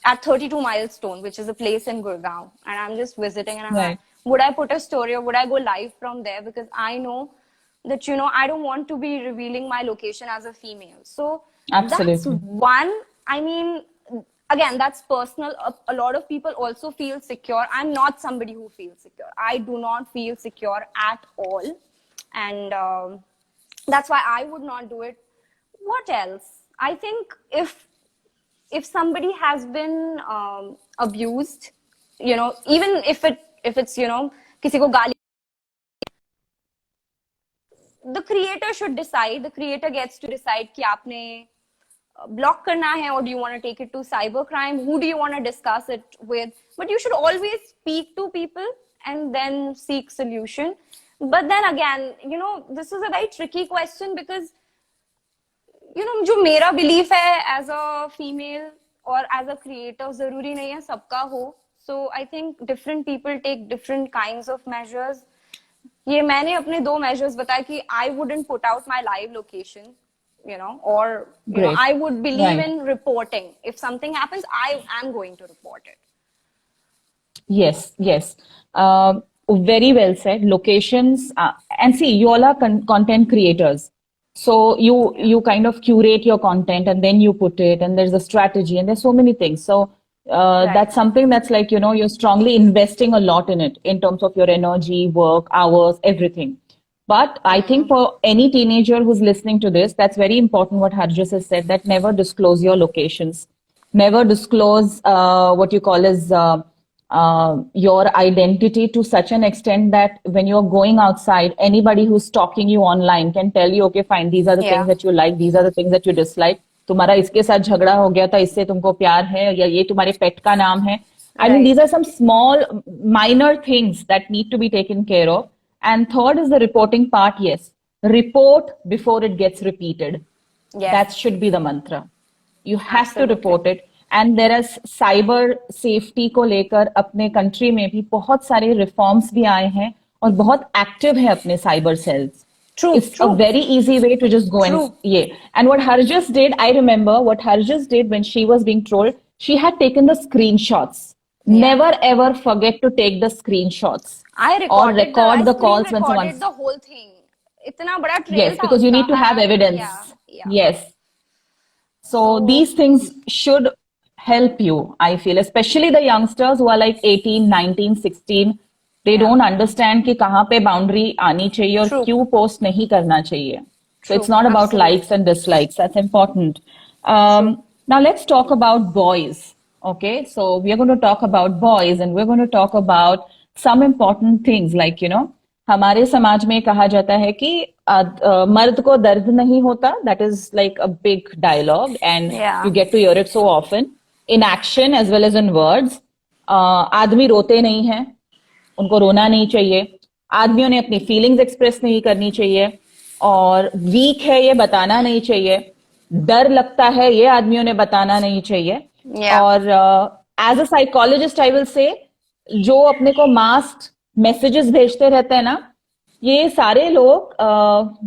at 32 Milestone, which is a place in Gurgaon, and I'm just visiting, and Right. would I put a story or would I go live from there? Because I know that, I don't want to be revealing my location as a female. So Absolutely. that's one. I mean, again, that's personal. A lot of people also feel secure. I'm not somebody who feels secure. I do not feel secure at all. And that's why I would not do it. What else? I think if somebody has been abused, even if it's किसी को गाली, the creator should decide. The creator gets to decide कि आपने block करना है, or do you want to take it to cybercrime? Who do you want to discuss it with? But you should always speak to people and then seek solution. But then again, you know, this is a very tricky question because, you know, जो मेरा belief है as a female और as a creator जरूरी नहीं है सबका हो. So I think different people take different kinds of measures. ये मैंने अपने 2 measures बताए कि I wouldn't put out my live location, you know, or you know, Great. I would believe Right. in reporting. If something happens, I am going to report it. Yes, yes. Very well said. Locations, and see, you all are content creators. So you kind of curate your content and then you put it, and there's a strategy, and there's so many things. So Right. that's something that's like, you know, you're strongly investing a lot in it in terms of your energy, work, hours, everything. But I think for any teenager who's listening to this, that's very important what Harjus has said, that never disclose your locations. Never disclose what you call as your identity to such an extent that when you're going outside, anybody who's stalking you online can tell you, okay, fine, these are the Yeah. things that you like, these are the things that you dislike. तुम्हारा इसके साथ झगड़ा हो गया था, इससे तुमको प्यार है, या ये तुम्हारे पेट का नाम है. I mean, Right. these are some small, minor things that need to be taken care of. And third is the reporting part. Yes, report before it gets repeated. Yes. That should be the mantra. You have Absolutely. to report it. And there is cyber safety को लेकर अपने country में भी बहुत सारे reforms भी आए हैं और बहुत एक्टिव है अपने cyber cells. True. It's True. a very easy way to just go True. and yeah. And what Harjus did, I remember what Harjus did when she was being trolled. She had taken the screenshots. Yeah. Never ever forget to take the screenshots I or recorded record the I calls when screen recorded someone's. the whole thing. इतना बड़ा trail Yes, था because you उसका. need to have evidence. Yeah. Yes. So So- these things should help you, I feel, especially the youngsters who are like 18, 19, 16. They Yeah. don't understand कि कहाँ पे boundary आनी चाहिए और True. क्यों post नहीं करना चाहिए. So True. it's not about Absolutely. likes and dislikes. That's important. Now let's talk about boys. Okay, so we are going to talk about boys and we're going to talk about some important things like, you know, हमारे समाज में कहा जाता है कि मर्द को दर्द नहीं होता. That is like a big dialogue and Yeah. you get to hear it so often in action as well as in words. आदमी रोते नहीं हैं, उनको रोना नहीं चाहिए. आदमियों ने अपनी फीलिंग्स एक्सप्रेस नहीं करनी चाहिए और वीक है ये बताना नहीं चाहिए. डर लगता है ये आदमियों ने बताना नहीं चाहिए. Yeah. और as a psychologist I will say जो अपने को मास्क मैसेजेस भेजते रहते हैं ना, ये सारे लोग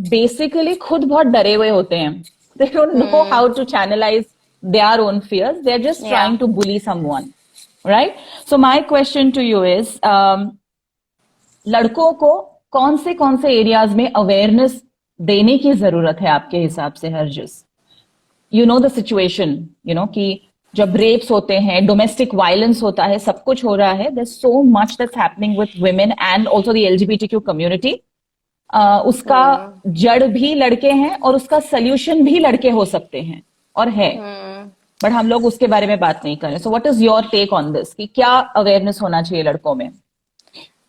बेसिकली खुद बहुत डरे हुए होते हैं. They don't know how to channelize their own fears. They are just Yeah. Trying to bully someone, right? So my question to you is, लड़कों को कौन से एरियाज में अवेयरनेस देने की जरूरत है आपके हिसाब से, हरजिस? You know the situation, you know, कि जब रेप्स होते हैं, डोमेस्टिक वायलेंस होता है, सब कुछ हो रहा है. There so much that's happening with women and also the LGBTQ community. उसका जड़ भी लड़के हैं और उसका सोल्यूशन भी लड़के हो सकते हैं और है, बट हम लोग उसके बारे में बात नहीं कर रहे. So what is your take on this कि क्या अवेयरनेस होना चाहिए लड़कों में?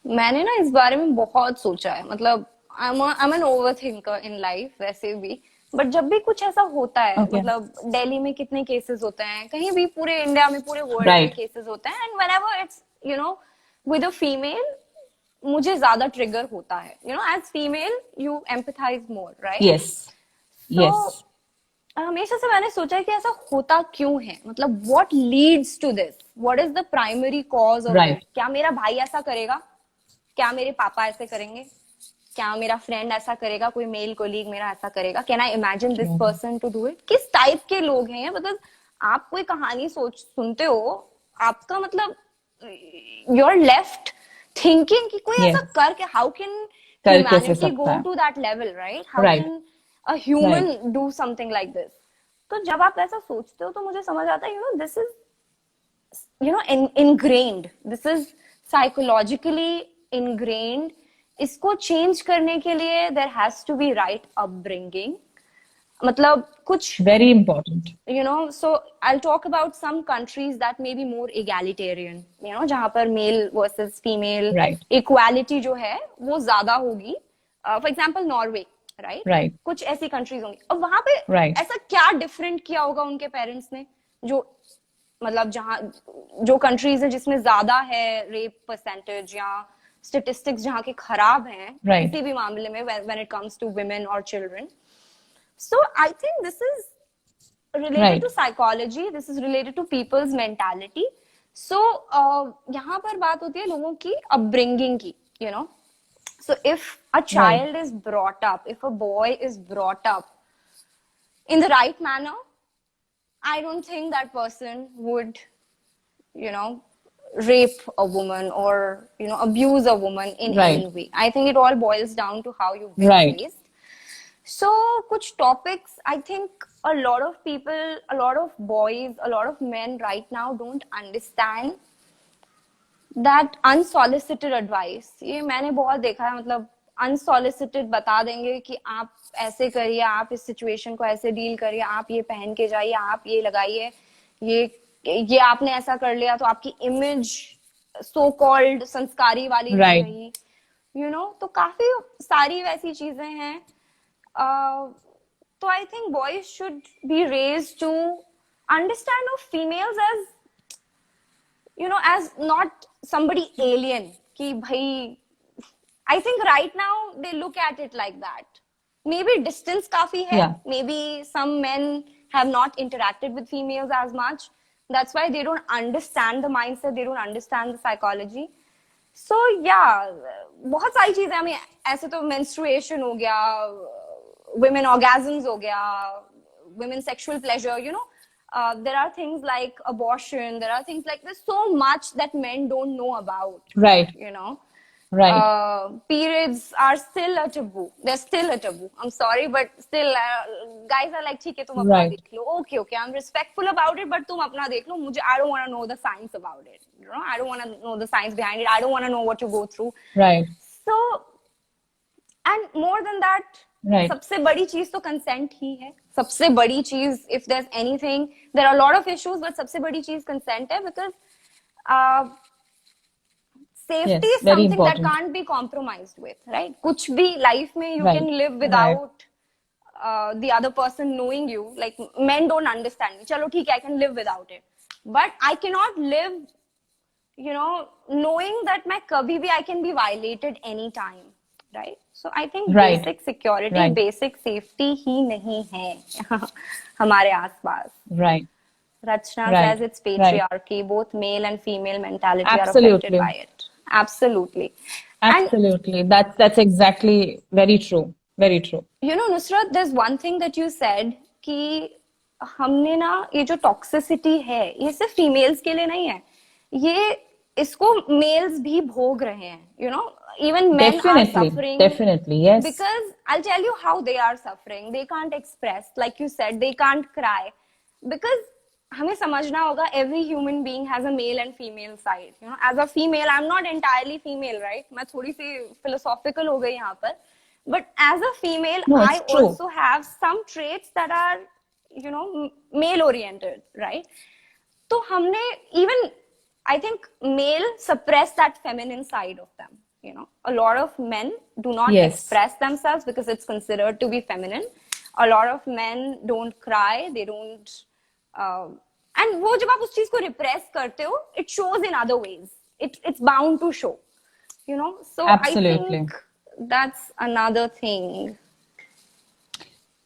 मैंने ना इस बारे में बहुत सोचा है. मतलब I am an overthinker in life वैसे भी. बट जब भी कुछ ऐसा होता है, Okay. मतलब दिल्ली में कितने केसेस होते हैं, कहीं भी पूरे इंडिया में, पूरे वर्ल्ड Right. में केसेस होते हैं, and whenever it's you know with a female, मुझे ज्यादा ट्रिगर होता है. You know, as female you empathize more, right? Yes, yes, हमेशा से मैंने सोचा है कि ऐसा होता क्यों है. मतलब what leads to this, what is the primary cause of Right. It. क्या मेरा भाई ऐसा करेगा? क्या मेरे पापा ऐसे करेंगे? क्या मेरा फ्रेंड ऐसा करेगा? कोई मेल कोलीग मेरा ऐसा करेगा? Can I imagine this person to do it? किस टाइप के लोग हैं? मतलब आप कोई कहानी सुनते हो, आपका मतलब यू आर लेफ्ट थिंकिंग कि कोई ऐसा Yes. करके, हाउ कैन कर कैसे ह्यूमैनिटी सकता गो है? To that level, right? How Right. Can a human do something like this? तो जब आप ऐसा सोचते हो तो मुझे समझ आता है, you no, this is, you know, ingrained. This is psychologically ingrained. इसको चेंज करने के लिए there has to be right upbringing. मतलब कुछ, very important. you know, so I'll talk about some countries that may be more egalitarian, you know, जहाँ पर male versus female Right. equality जो है वो ज्यादा होगी. For example, Norway, right? Right. कुछ ऐसी कंट्रीज होंगी. अब वहां पे Right. ऐसा क्या डिफरेंट किया होगा उनके पेरेंट्स ने, जो मतलब जहाँ जो कंट्रीज है जिसमें ज्यादा है रेप परसेंटेज, या statistics जहाँ के खराब हैं Right. किसी भी मामले में when it comes to women or children. So I think this is related Right. to psychology, this is related to people's mentality. So यहाँ पर बात होती है लोगों की upbringing की, you know. So if a child is brought up, if a boy is brought up in the right manner, I don't think that person would, you know, rape a woman or, you know, abuse a woman in Right. any way. I think it all boils down to how you've been Right. raised. So, kuch topics, I think a lot of people, a lot of boys, a lot of men right now don't understand that unsolicited advice. ये मैंने बहुत देखा है, मतलब unsolicited बता देंगे कि आप ऐसे करिए, आप इस situation को ऐसे deal करिए, आप ये पहन के जाइए, आप ये लगाइए, ये आपने ऐसा कर लिया तो आपकी image so called संस्कारी वाली नहीं Right. रही, you know, तो काफी सारी वैसी चीजें हैं. So I think boys should be raised to understand of females as, you know, as not somebody alien. Ki bhai, I think right now they look at it like that. Maybe distance kafi hai. Yeah. Maybe some men have not interacted with females as much. That's why they don't understand the mindset. They don't understand the psychology. So yeah, बहुत सारी चीजें हमें ऐसे तो menstruation हो गया, women orgasms हो गया, women sexual pleasure, you know. There are things like abortion. There are things like, there's so much that men don't know about. Right. You know. Right. Periods are still a taboo. They're still a taboo. I'm sorry, but still, guys are like, ठीक है, तुम अपना Right. देख लो. Okay, I'm respectful about it, but तुम अपना देख लो. I don't want to know the science about it. You know, I don't want to know the science behind it. I don't want to know what you go through. Right. So, and more than that, Right. सबसे बड़ी चीज तो consent ही है. सबसे बड़ी चीज, if there's anything, there are a lot of issues, but सबसे बड़ी चीज consent है, because safety Yes, is very something that important. can't be compromised with, right? कुछ भी life में you Right. can live without the other person knowing you. Like, men don't understand me. चलो ठीक है, I can live without it, but I cannot live, you know, knowing that मैं कभी भी I can be violated anytime, right? So I think Right. basic security, Right. basic safety ही नहीं है हमारे आसपास. Right. Rachna Right. says it's patriarchy. Both male and female mentality are Absolutely. affected by it. Absolutely. And Absolutely. That's exactly very true. Very true. you know, Nusrat, there's one thing that you said कि हमने ना ये जो toxicity है, ये सिर्फ females के लिए नहीं है. ये इसको males भी भोग रहे हैं. You know, even men are suffering. Definitely, yes. Because I'll tell you how they are suffering. They can't express, like you said, they can't cry. Because हमें समझना होगा, every human being has a male and female side. You know, as a female, I'm not entirely female, right? मैं थोड़ी सी philosophical हो गई यहाँ पर. But as a female, No, I it's true. also have some traits that are, you know, male oriented, right? तो हमने, even I think male suppress that feminine side of them. You know, a lot of men do not Yes. express themselves because it's considered to be feminine. A lot of men don't cry. They don't. And वो जब आप उस चीज को repress करते हो, it shows in other ways. It's bound to show. You know, so Absolutely. I think that's another thing.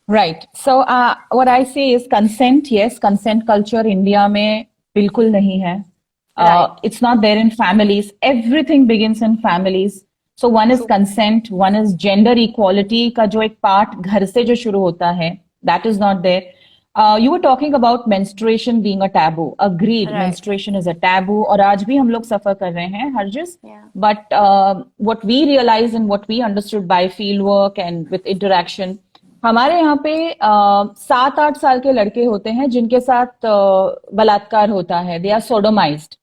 Right. So what I say is consent, yes, consent culture India में बिल्कुल नहीं है. Right. It's not there in families. Everything begins in families. So one is consent, one is gender equality का जो एक part घर से जो शुरू होता है, that is not there. You were talking about menstruation being a taboo. Agreed, Right. menstruation is a taboo और आज भी हम लोग सफर कर रहे हैं, हरजिस. Yeah. But what we realized and what we understood by field work and with interaction, हमारे यहाँ पे 7-8 साल के लड़के होते हैं जिनके साथ बलात्कार होता है. They are sodomized.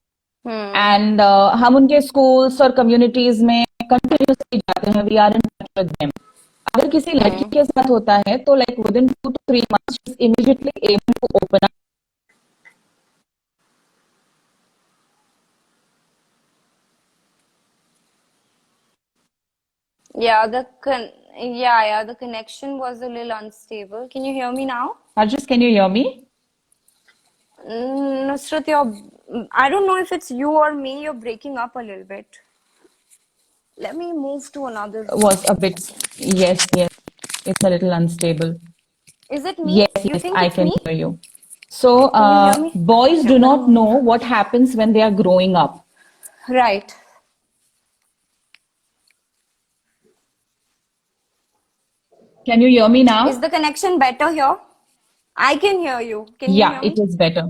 And हम उनके schools और communities में continuously जाते हैं. We are in touch with them. अगर किसी लड़की के साथ होता है तो like within 2 to 3 months she's immediately able to open up. Yeah, the connection was a little unstable. Can you hear me now? Harjis, can you hear me? Nusrat, I don't know if it's you or me, you're breaking up a little bit. Let me move to another room. was a bit, yes, yes, it's a little unstable. Is it me? Yes, You yes, think I it's can me? hear you. So, Can you hear me? boys Okay, do I'm gonna not move. know what happens when they are growing up. Right. Can you hear me Is now? the connection better here? I can hear you. Can you Yeah, hear it me? is better.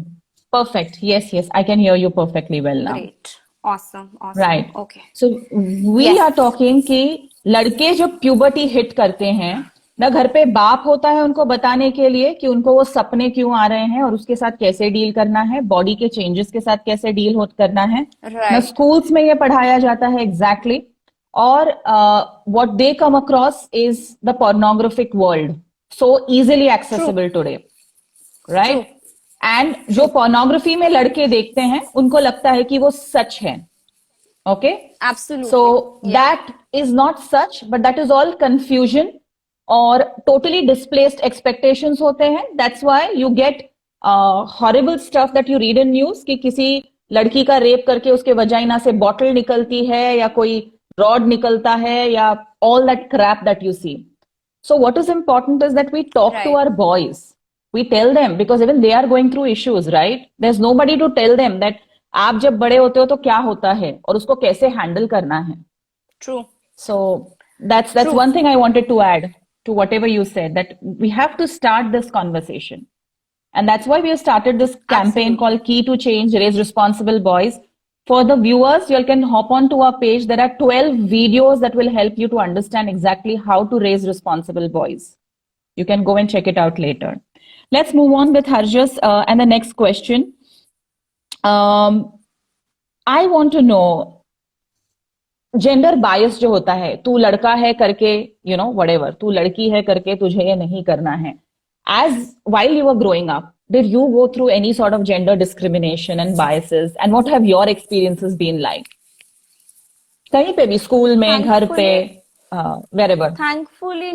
Perfect. Yes, yes, I can hear you perfectly well now. Great. Awesome. Awesome. Right Okay. So we Yes. Are talking कि लड़के जब puberty hit करते हैं ना, घर पे बाप होता है उनको बताने के लिए कि उनको वो सपने क्यों आ रहे हैं और उसके साथ कैसे डील करना है, बॉडी के चेंजेस के साथ कैसे डील हो करना है ना, Right. स्कूल्स में ये पढ़ाया जाता है एग्जैक्टली exactly. और what they come across is the pornographic world, so easily True. Accessible today, True. Right. And जो True. पोर्नोग्राफी में लड़के देखते हैं उनको लगता है कि वो सच है. Okay. So Absolutely. Yeah. that is not such, but that is all confusion और totally displaced expectations होते हैं. That's why you get horrible stuff that you read in news कि किसी लड़की का रेप करके उसके वजाइना से बॉटल निकलती है या कोई रॉड निकलता है या all that crap that you see. So what is important is that we talk to Right. our boys. We tell them because even they are going through issues, right? There's nobody to tell them that आप जब बड़े होते हो तो क्या होता है और उसको कैसे हैंडल करना है. True. So that's True. one thing I wanted to add to whatever you said, that we have to start this conversation. And that's why we have started this campaign Absolutely. called Key to Change, Raise Responsible Boys. For the viewers, you can hop on to our page. There are 12 videos that will help you to understand exactly how to raise responsible boys. You can go and check it out later. Let's move on with Harjas and the next question. I want to know, gender bias जो होता है, तू लड़का है करके you know whatever, तू लड़की है करके तुझे ये नहीं करना है. As while you were growing up, did you go through any sort of gender discrimination and biases, and what have your experiences been like? कहीं पे भी, स्कूल में, घर पे, wherever. Thankfully,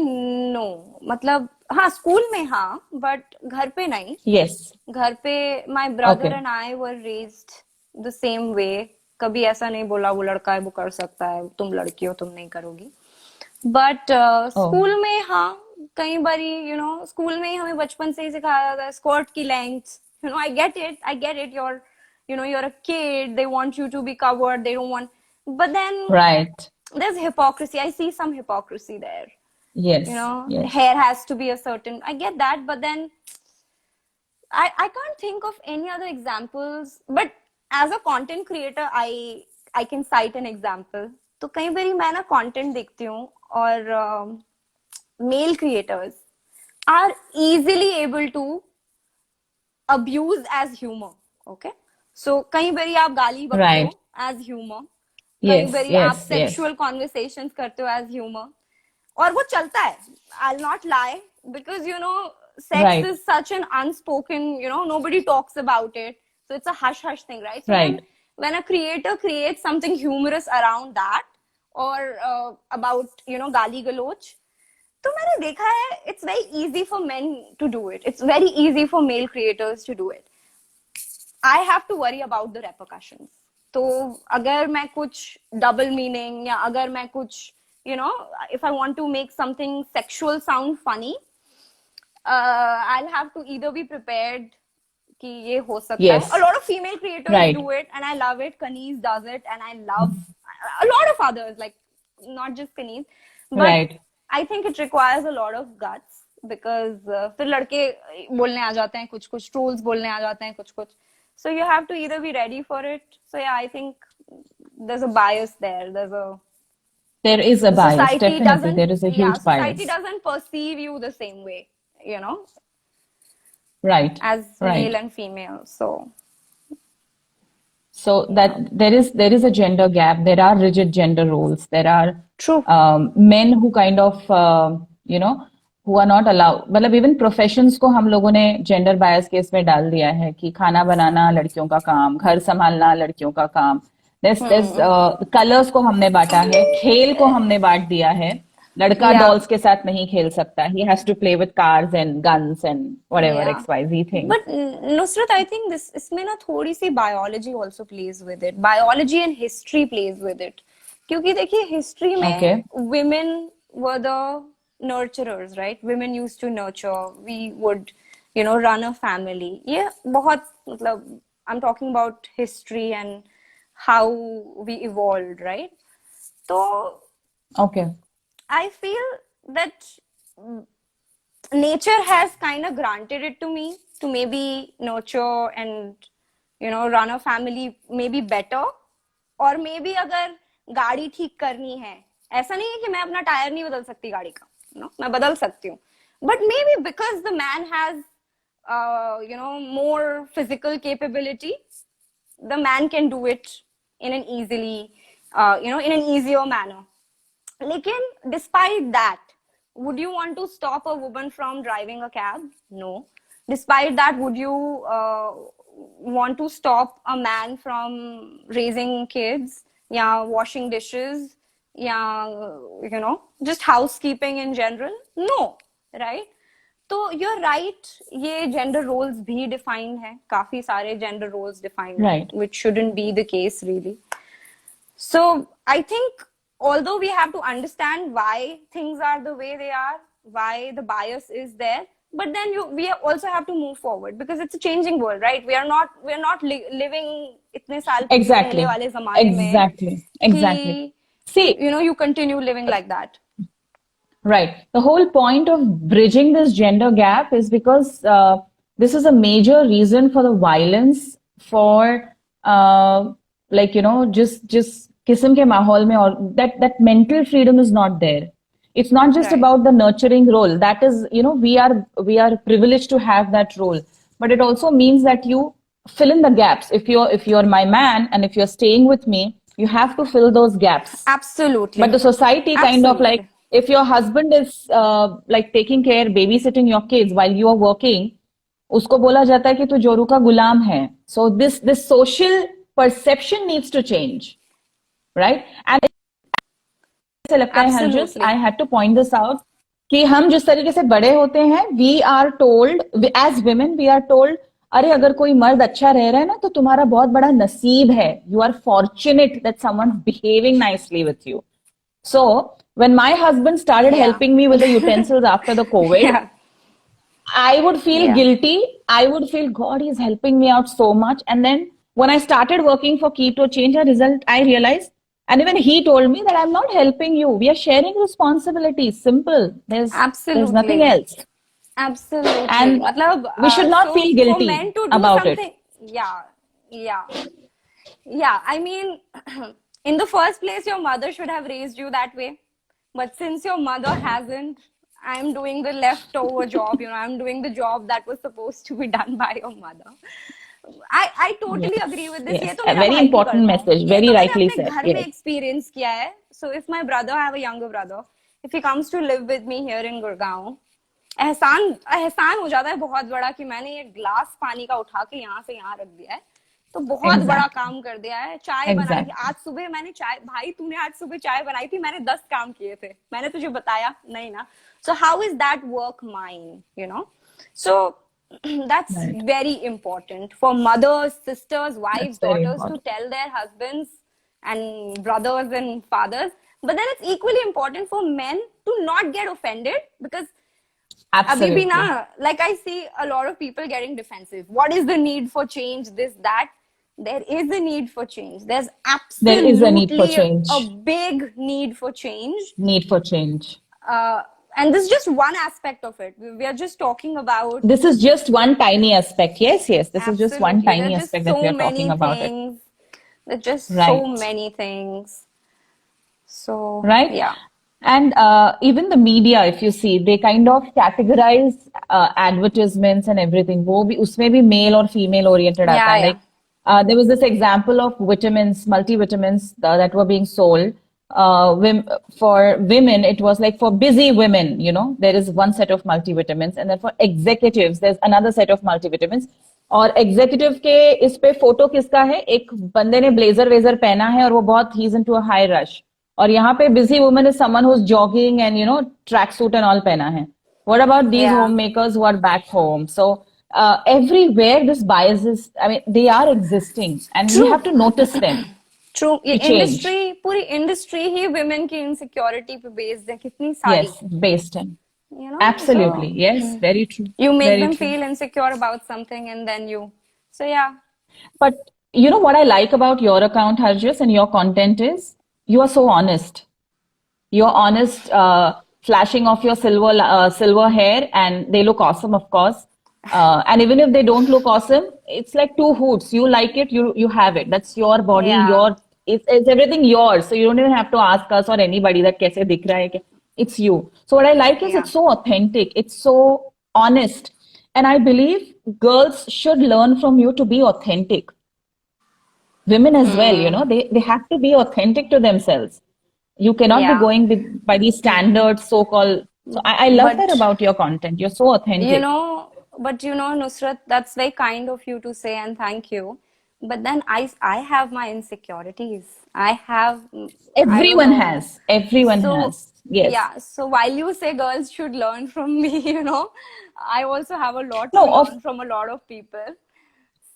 no. मतलब हाँ, स्कूल में हाँ, बट घर पे नहीं. Yes. घर पे my brother Okay. and I were raised the same way. कभी ऐसा नहीं बोला वो लड़का है वो कर सकता है, तुम लड़की हो तुम नहीं करोगी. बट स्कूल में हाँ, कई बारी स्कूल में ही हमें बचपन से ही सिखाया जाता है स्कर्ट की length. I get it. You're a kid, they want you to be covered, they don't want. But then Right. there's hypocrisy. I see some hypocrisy there. Yes. Yes. Hair has to be a certain. I get that, but then I can't think of any other examples. But as a content creator, I can cite an example. तो कई बारी मैं ना content देखती हूँ और male creators are easily able to abuse as humor. Okay, so कई बारी आप गाली बकते Right. हो as humor. कई Yes. बारी Yes. आप Yes. sexual conversations करते हो as humor. और वो चलता है. I'll not lie, because sex Right. is such an unspoken, nobody talks about it, so it's a hush hush thing, right? So Right. when a creator creates something humorous around that, or about गाली गलोच, तो मैंने देखा है it's very easy for men to do it. It's very easy for male creators to do it. I have to worry about the repercussions. तो अगर मैं कुछ double meaning या अगर मैं कुछ if I want to make something sexual sound funny, I'll have to either be prepared कि ये हो सकता Yes. है. A lot of female creators Right. do it and I love it. Kaneez does it and I love a lot of others, like not just Kaneez, but Right. I think it requires a lot of guts, because फिर लड़के बोलने आ जाते हैं कुछ trolls बोलने आ जाते हैं कुछ. So you have to either be ready for it. So yeah, I think there's a bias there. There is a bias, Society definitely. doesn't. There is a huge Society bias. doesn't perceive you the same way, Right. as Right. male and female. So that there is a gender gap. There are rigid gender roles. There are True. Men who kind of who are not allowed. मतलब even professions को हम लोगों ने gender bias के इसमें डाल दिया है कि खाना बनाना लड़कियों का काम, घर संभालना लड़कियों का काम. There's colors को हमने बांटा है, खेल को हमने बांट दिया है. लड़का Yeah. dolls के साथ नहीं खेल सकता. He has to play with cars and guns and whatever Yeah. XYZ things. But Nusrat, I think इसमें ना थोड़ी सी biology also plays with it. Biology and history plays with it. क्योंकि देखिए हिस्ट्री में Okay. women were the nurturers, right? Women used to nurture. We would, run a family. ये बहुत मतलब I'm talking about history and how we evolved, right? तो Okay. I feel that nature has kind of granted it to me to maybe nurture and run a family maybe better. और may be अगर गाड़ी ठीक करनी है, ऐसा नहीं है कि मैं अपना टायर नहीं बदल सकती गाड़ी का, मैं बदल सकती हूँ, but may be because the man has more physical capability, the man can do it in an easily in an easier manner. लेकिन despite that, would you want to stop a woman from driving a cab? No. Despite that, would you want to stop a man from raising kids? Yeah, washing dishes? Yeah, just housekeeping in general? No, right? तो you're right, ये gender roles भी defined है, काफी सारे gender roles defined हैं, Right. which shouldn't be the case really. So I think although we have to understand why things are the way they are, why the bias is there, but then we also have to move forward because it's a changing world, right? We are not living इतने साल Exactly. पहले वाले ज़माने में Exactly. कि See, you continue living like that. right. The whole point of bridging this gender gap is because this is a major reason for the violence, for just किस्म के माहौल में, और that mental freedom is not there. It's not just Right. about the nurturing role. That is, we are privileged to have that role, but it also means that you fill in the gaps. If you're my man and if you're staying with me, you have to fill those gaps. Absolutely. But the society kind of like, if your husband is like taking care, babysitting your kids while you are working, उसको बोला जाता है कि तू जोरू का गुलाम है. So this social perception needs to change, right? And ऐसे लगता है Harjis, I had to point this out कि हम जिस तरीके से बड़े होते हैं, we are told, as women, we are told, अरे अगर कोई मर्द अच्छा रह रहा है ना तो तुम्हारा बहुत बड़ा नसीब है. You are fortunate that someone's behaving nicely with you. So when my husband started helping me with the utensils after the COVID, I would feel guilty. I would feel, God, he's helping me out so much. And then when I started working for Keto Change, I realized, and even he told me that I'm not helping you. We are sharing responsibilities. Simple. There's nothing else. Absolutely. And we should not feel guilty for men to do about something, it. Yeah. I mean, in the first place, your mother should have raised you that way. But since your mother hasn't, I'm doing the leftover job. I'm doing the job that was supposed to be done by your mother. I totally agree with this. Yes. A very important message. Very rightly said. घर में experience किया है. So if my brother, I have a younger brother, if he comes to live with me here in Gurgaon, एहसान हो जाता है बहुत बड़ा कि मैंने ये ग्लास पानी का उठा के यहाँ से यहाँ रख दिया है, तो बहुत बड़ा काम कर दिया है. चाय बनाई थी आज सुबह मैंने, भाई तूने आज सुबह चाय बनाई थी, मैंने 10 काम किए थे, मैंने तुझे बताया नहीं ना. So how is that work mine, So that's very important for mothers, sisters, wives, daughters to tell their husbands and brothers and fathers. But then it's equally important for men to not get offended, because Absolutely. abhi bhi na, like I see a lot of people getting defensive. What is the need for change? This, that. There is a need for change. There's absolutely a need for change. A big need for change. And this is just one aspect of it. We are just talking about... This is just one tiny aspect. Yes. This Absolutely. Is just one tiny aspect that we are talking about. There's just so many things. So, right? Yeah. And even the media, if you see, they kind of categorize advertisements and everything. वो भी उसमें भी male or female oriented आता है. Like there was this example of vitamins, multivitamins that were being sold. For women, it was like for busy women, there is one set of multivitamins, and then for executives, there's another set of multivitamins. और executive के इस पे photo किसका है? एक बंदे ने blazer Vaser पहना है और वो बहुत he's into a high rush. और यहाँ पे busy woman is someone who's jogging and track suit and all पहना है. What about these homemakers who are back home? So everywhere this bias is, I mean, they are existing, and we have to notice them. True, ये to change. Industry, पूरी industry ही women की insecurity पे based है, कितनी सारी, Yes, based in. you know. Absolutely. So Yes, very true. you make Very them true. feel insecure about something, and then you, so yeah. But you know what I like about your account, Harjus, and your content is you are so honest. You're honest, flashing off your silver hair, and they look awesome, of course. And even if they don't look awesome, it's like two hoots. You like it, you have it. That's your body, Yeah, it's everything yours. So you don't even have to ask us or anybody that kaise dikh raha hai. It's you. So what I like is yeah, it's so authentic. It's so honest. And I believe girls should learn from you to be authentic. Women as well, you know, they have to be authentic to themselves. You cannot be yeah. going by these standards, so-called. So I love that But about your content. You're so you authentic. know, Nusrat, that's very kind of you to say, and thank you. But then I have my insecurities. I have, I don't Everyone know. has. Everyone So has. Yes. yeah, so while you say girls should learn from me, I also have a lot to No, of learn from a lot of people.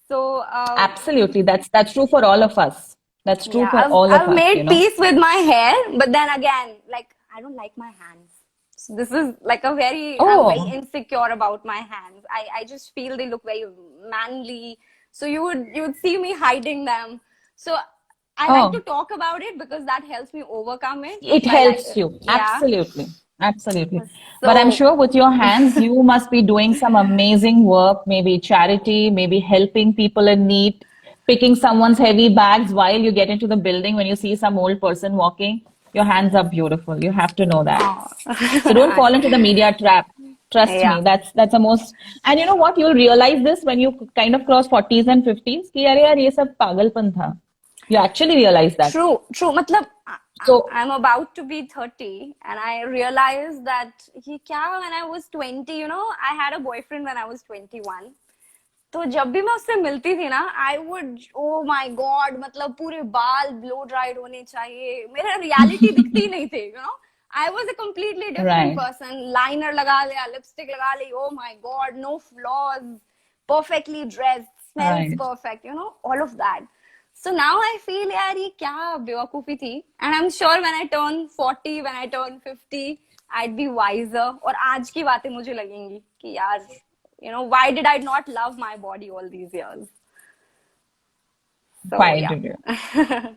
So absolutely. That's true for all of us. That's true yeah, for I've all of I've us, made you know. peace with my hair, but then again, like I don't like my hands. So this is like I'm very Oh, insecure about my hands. I just feel they look very manly. So you would see me hiding them. So I like to oh. talk about it because that helps me overcome it. It By like helps you. yeah. Absolutely. Absolutely. But I'm So sure with your hands, you must be doing some amazing work, maybe charity, maybe helping people in need, picking someone's heavy bags while you get into the building when you see some old person walking. Your hands are beautiful. You have to know that. So don't fall into the media trap. Trust yeah. me, that's the most. And you know what? You'll realize this when you kind of cross 40s and 50s. कि अरे यार ये सब पागलपन था. You actually realize that. True, true. Matlab, So I'm about to be 30 and I realized that ये क्या when I was 20, I had a boyfriend when I was 21. तो जब भी मैं उससे मिलती थी ना I would O my God मतलब पूरे बाल ब्लो ड्राइड होने चाहिए मेरा रियलिटी दिखती नहीं थी I was a completely different right, person liner लगा लिया लिपस्टिक लगा ली oh my god no flaws perfectly dressed smells right. Perfect all of that so now I feel यार ये क्या बेवकूफी थी and I am sure when I turn 40 when I turn 50 I'd be wiser और आज की बातें मुझे लगेंगी कि यार why did I not love my body all these years? So Quite yeah.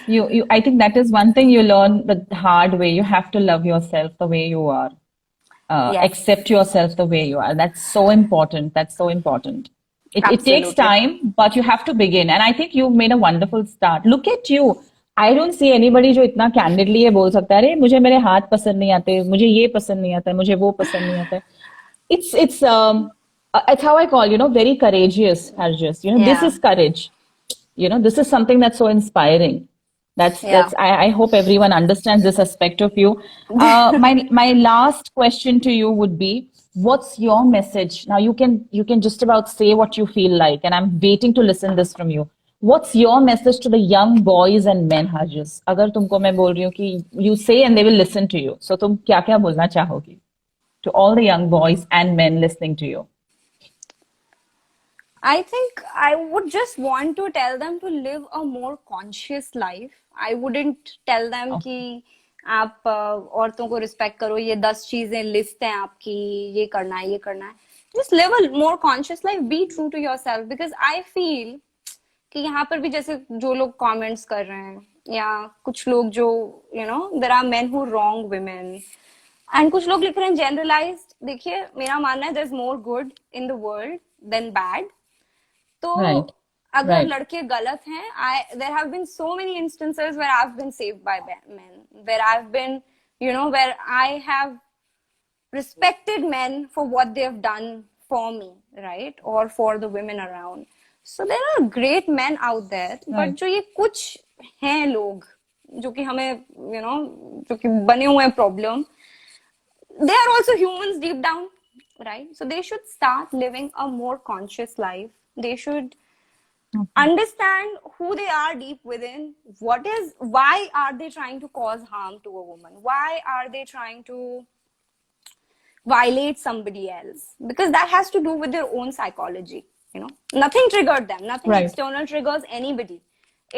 do you. I think that is one thing you learn the hard way. You have to love yourself the way you are. Yes, Accept yourself the way you are. That's so important. That's so important. It takes absolutely. time, but you have to begin. And I think you've made a wonderful start. Look at you. I don't see anybody जो इतना candidly ये बोल सकता है अरे मुझे मेरे हाथ पसंद नहीं आते मुझे ये पसंद नहीं आता मुझे वो पसंद नहीं आता it's how I call very courageous Harjus this Yeah, is courage this is something that's so inspiring yeah. I hope everyone understands this aspect of you my last question to you would be what's your message now you can just about say what you feel like and I'm waiting to listen this from you what's your message to the young boys and men Harjus अगर तुमको मैं बोल रही हूँ कि you say and they will listen to you so तुम क्या क्या बोलना चाहोगी to all the young boys and men listening to you I think I would just want to tell them to live a more conscious life. I wouldn't tell them कि आप औरतों को respect करो ये 10 चीजें लिस्ट हैं आपकी ये करना है just live a more conscious life be true to yourself because I feel कि यहाँ पर भी जैसे जो लोग कमेंट्स कर रहे हैं या कुछ लोग जो there are men who wrong women and कुछ लोग लिख रहे हैं जनरलाइज्ड देखिए मेरा मानना है there is more good in the world than bad तो right अगर right लड़के गलत हैं there have been so many instances where I have been saved by men where I have been where I have respected men for what they have done for me right or for the women around so there are great men out there but right जो ये कुछ हैं लोग जो कि हमें जो कि बने हुए हैं problem they are also humans deep down right so they should start living a more conscious life they should understand who they are deep within why are they trying to cause harm to a woman why are they trying to violate somebody else because that has to do with their own psychology nothing triggered them nothing right external triggers anybody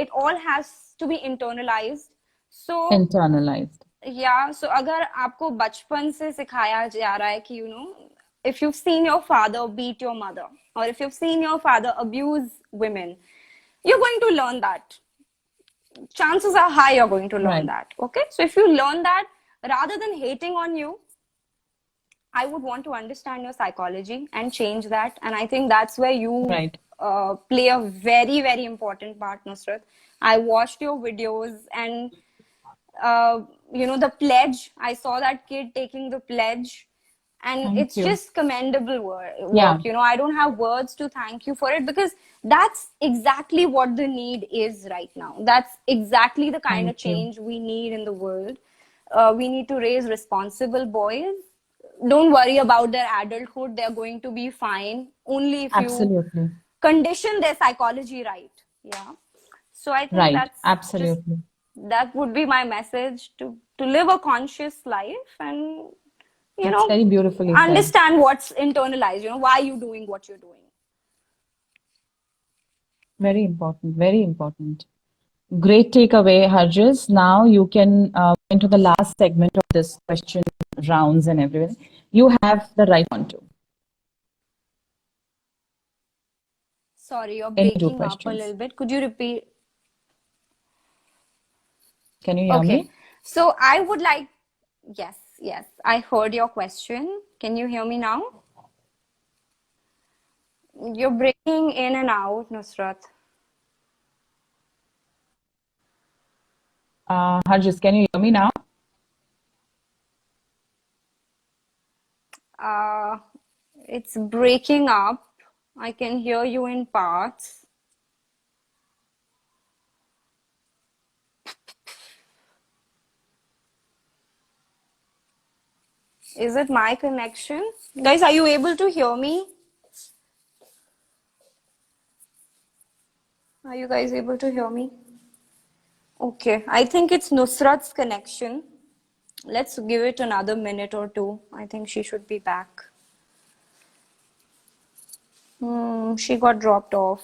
it all has to be internalized. So Internalized. yeah, so अगर आपको बचपन से सिखाया जा रहा है कि if you've seen your father beat your mother, or if you've seen your father abuse women, you're going to learn that. Chances are high you're going to learn Right. that. Okay, so if you learn that, rather than hating on you, I would want to understand your psychology and change that. And I think that's where you Right. play a very, very important part, Nusrat. I watched your videos, and the pledge. I saw that kid taking the pledge, and Thank it's you. just commendable Yeah. work. I don't have words to thank you for it, because that's exactly what the need is right now. That's exactly the kind of Thank you. change we need in the world. We need to raise responsible boys. Don't worry about their adulthood. They're going to be fine only if you Absolutely. condition their psychology right. Yeah. So I think Right. that's just, Absolutely. that would be my message, to live a conscious life, and That's very beautifully said. understand what's internalized, why you doing what you're doing. Very important. Very important. Great takeaway, Harjis. Now you can into the last segment of this question rounds and everything. You have the right one to. Sorry, you're Any two breaking up a questions. little bit. Could you repeat? Can you hear Okay. me? So I would like, yes, I heard your question. Can you hear me now? You're breaking in and out, Nusrat. Harjis, can you hear me now? Uh, it's breaking up. I can hear you in parts. Is it my connection? Guys, are you able to hear me? Are you guys able to hear me? Okay, I think it's Nusrat's connection. Let's give it another minute or two. I think she should be back. She got dropped off.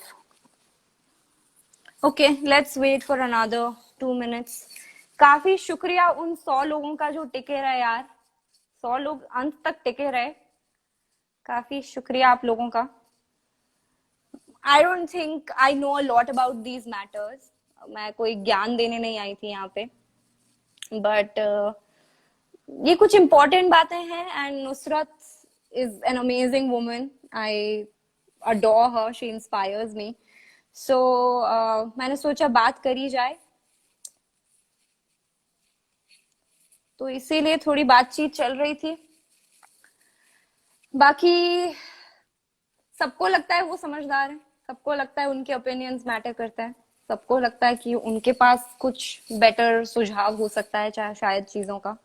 Okay, let's wait for another 2 minutes. काफी शुक्रिया उन 100 लोगों का जो टिके रहे यार. 100 लोग अंत तक टिके रहे. काफी शुक्रिया आप लोगों का. I don't think I know a lot about these matters. मैं कोई ज्ञान देने नहीं आई थी यहाँ पे. But ये कुछ important बातें हैं, and Nusrat is an amazing woman. I adore her. She inspires me. So मैंने सोचा बात करी जाए. तो इसीलिए थोड़ी बातचीत चल रही थी. बाकी सबको लगता है वो समझदार है. सबको लगता है उनके ओपिनियंस मैटर करता है. सबको लगता है कि उनके पास कुछ बेटर सुझाव हो सकता है शायद चीजों का.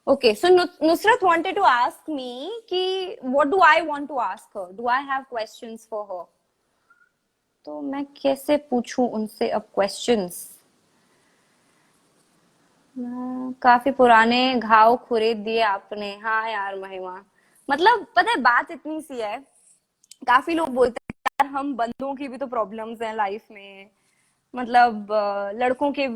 Okay, so Nusrat wanted to ask me कि what do I want to ask her? Do I have questions for her? तो मैं कैसे पूछूं उनसे अब questions? काफी पुराने घाव खुरेद दिए आपने. हाँ यार महिमा, मतलब पता है बात इतनी सी है. काफी लोग बोलते हैं यार हम बंदों की भी तो प्रॉब्लम्स हैं लाइफ में. मतलब लड़कों के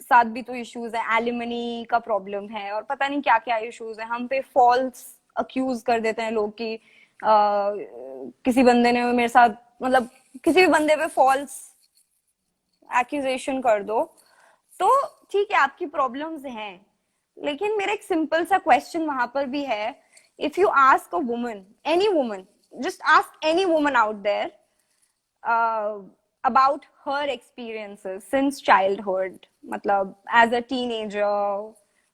साथ भी तो इश्यूज है. एलिमनी का प्रॉब्लम है और पता नहीं क्या क्या इश्यूज है. हम पे फॉल्स अक्यूज कर देते हैं लोग कि किसी बंदे ने मेरे साथ, मतलब किसी भी बंदे पे फॉल्स एक्यूजेशन कर दो. तो ठीक है आपकी प्रॉब्लम्स हैं, लेकिन मेरा एक सिंपल सा क्वेश्चन वहां पर भी है. If you ask a woman, any woman, just ask any woman out there about her experiences since childhood, matlab as a teenager,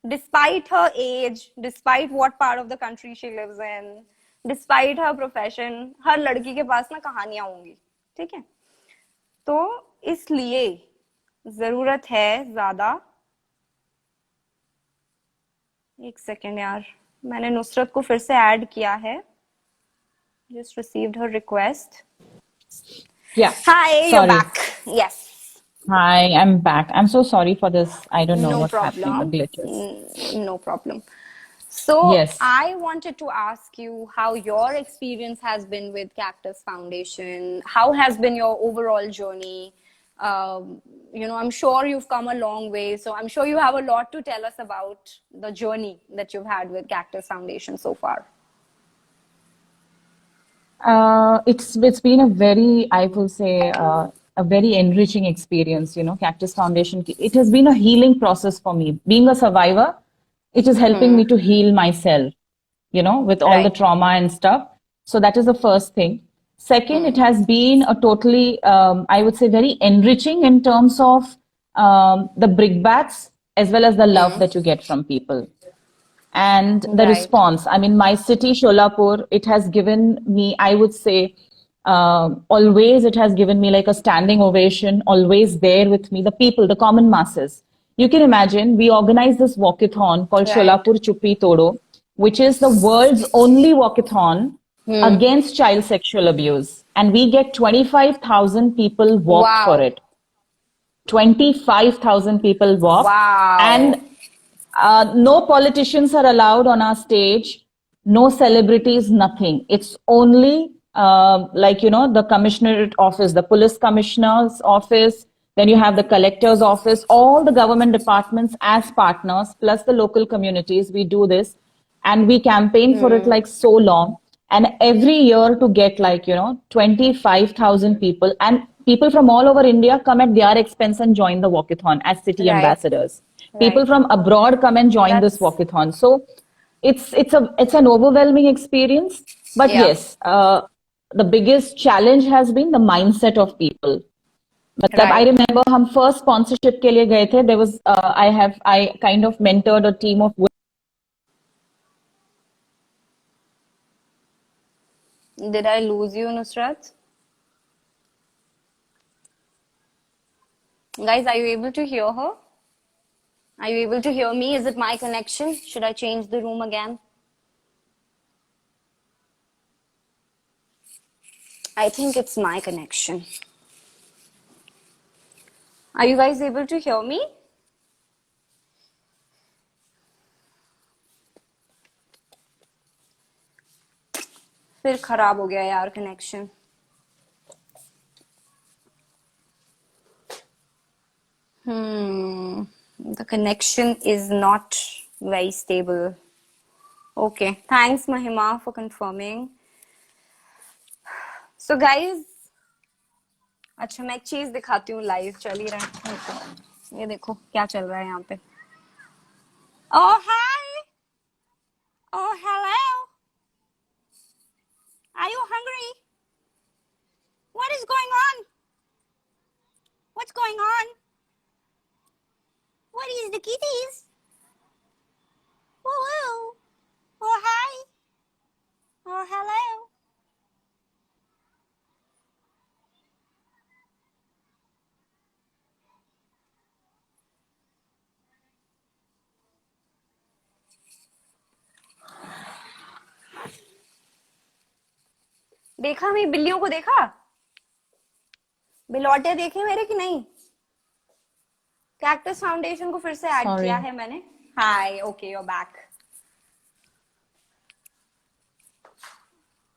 despite her age, despite what part of the country she lives in, despite her profession, हर लड़की के पास ना कहानियां होंगी. ठीक है, तो इसलिए जरूरत है ज्यादा. एक सेकेंड यार, मैंने नुसरत को फिर से ऐड किया है. Just received her request. Yeah. Hi, Sorry. you're back. Yes. Hi, I'm back. I'm so sorry for this. I don't know No what's happening, the problem. glitches. No problem. So Yes. I wanted to ask you how your experience has been with Cactus Foundation. How has been your overall journey? I'm sure you've come a long way. So I'm sure you have a lot to tell us about the journey that you've had with Cactus Foundation so far. It's been a very, I will say, a very enriching experience, Cactus Foundation. It has been a healing process for me. Being a survivor, it is helping me to heal myself, with all the Right. trauma and stuff. So that is the first thing. Second, it has been a totally, I would say, very enriching in terms of the brickbats as well as the love that you get from people. And the Right. response, I mean, my city, Sholapur, it has given me, I would say, always it has given me like a standing ovation, always there with me, the people, the common masses. You can imagine, we organized this walkathon called Right. Sholapur Chuppi Todo, which is the world's only walkathon against child sexual abuse. And we get 25,000 people walked for Wow. it. 25,000 people walked. Wow. And no politicians are allowed on our stage, no celebrities, nothing. It's only the commissionerate office, the police commissioner's office, then you have the collector's office, all the government departments as partners, plus the local communities. We do this and we campaign for it like so long. And every year to get 25,000 people, and people from all over India come at their expense and join the walkathon as city Right. ambassadors. People Right. from abroad come and join this That's walkathon. So it's an overwhelming experience. But yeah. yes, the biggest challenge has been the mindset of people. मतलब I Right. remember हम first sponsorship के लिए गए थे. There was I kind of mentored a team of women. Did I lose you, Nusrat? Guys, are you able to hear her? Are you able to hear me? Is it my connection? Should I change the room again? I think it's my connection. Are you guys able to hear me? फिर खराब हो गया यार connection. The connection is not very stable. Okay, thanks Mahima for confirming. So guys, अच्छा मैं एक चीज दिखाती हूँ लाइव चल ही रहा है. ये देखो क्या चल रहा है यहाँ पे. Oh hi. Oh hello. Are you hungry? What is going on? What's going on? What is the kitties? Woo! Oh hi. Oh hello. देखा मेरी बिल्लियों को देखा? बिलौटे देखे मेरे कि नहीं? कैक्टस फाउंडेशन को फिर से ऐड Sorry. किया है मैंने. Hi, okay, you're back.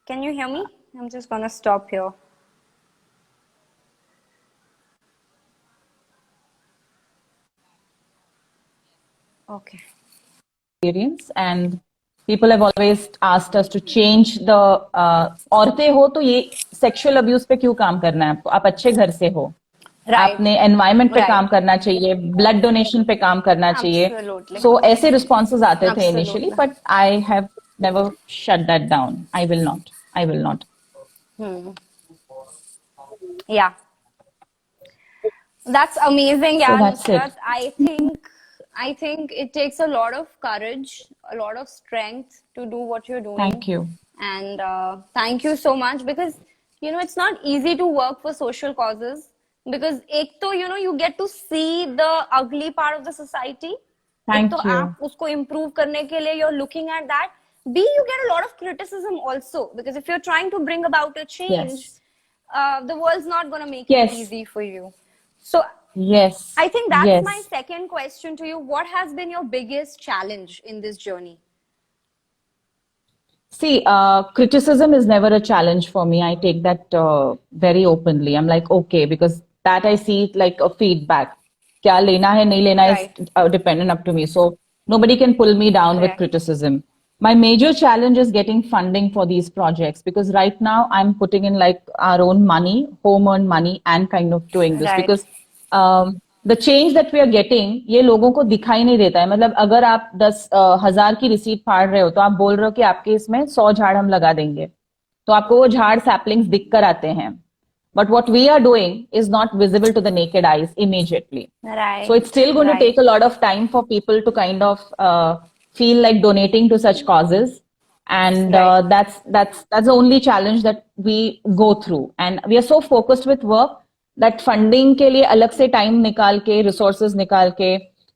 Can you hear me? I'm just gonna stop here. Okay. Experience, and people have always asked us to change the औरतें हो तो ये sexual abuse पे क्यों काम करना है आपको? आप अच्छे घर से हो. Right. आपने environment पे Right. काम करना चाहिए, blood donation पे काम करना चाहिए. Absolutely. So ऐसे responses आते थे Absolutely. initially, but I have never shut that down. I will not. I will not. Yeah. That's amazing, yeah, that's it. Nusrat. I think it takes a lot of courage, a lot of strength to do what you're doing. Thank you. And thank you so much, because it's not easy to work for social causes, because ek to you get to see the ugly part of the society. Thank एक तो you. आप उसको improve करने के लिए you're looking at that. B, you get a lot of criticism also, because if you're trying to bring about a change, Yes. The world's not going to make Yes. it easy for you. So Yes. I think that's Yes. my second question to you. What has been your biggest challenge in this journey? See, criticism is never a challenge for me. I take that very openly. I'm like, okay, because that I see like a feedback. क्या लेना है नहीं लेना is Right. dependent up to me. So nobody can pull me down with Correct. criticism. My major challenge is getting funding for these projects because right now I'm putting in like our own money, home-earned money, and kind of doing this Right. because the change that we are getting ये लोगों को दिखाई नहीं देता है. मतलब अगर आप 10,000 की रिसीट फाड़ रहे हो तो आप बोल रहे हो कि आपके इसमें 100 झाड़ हम लगा देंगे, तो आपको वो झाड़ सैपलिंग्स दिख कर आते हैं. But what we are doing is not visible to the naked eyes immediately. Right. So it's still going to Right. take a lot of time for people to kind of feel like donating to such causes. And Right. that's the only challenge that we go through. And we are so focused with work that funding के लिए अलग से time निकाल के, resources निकाल के,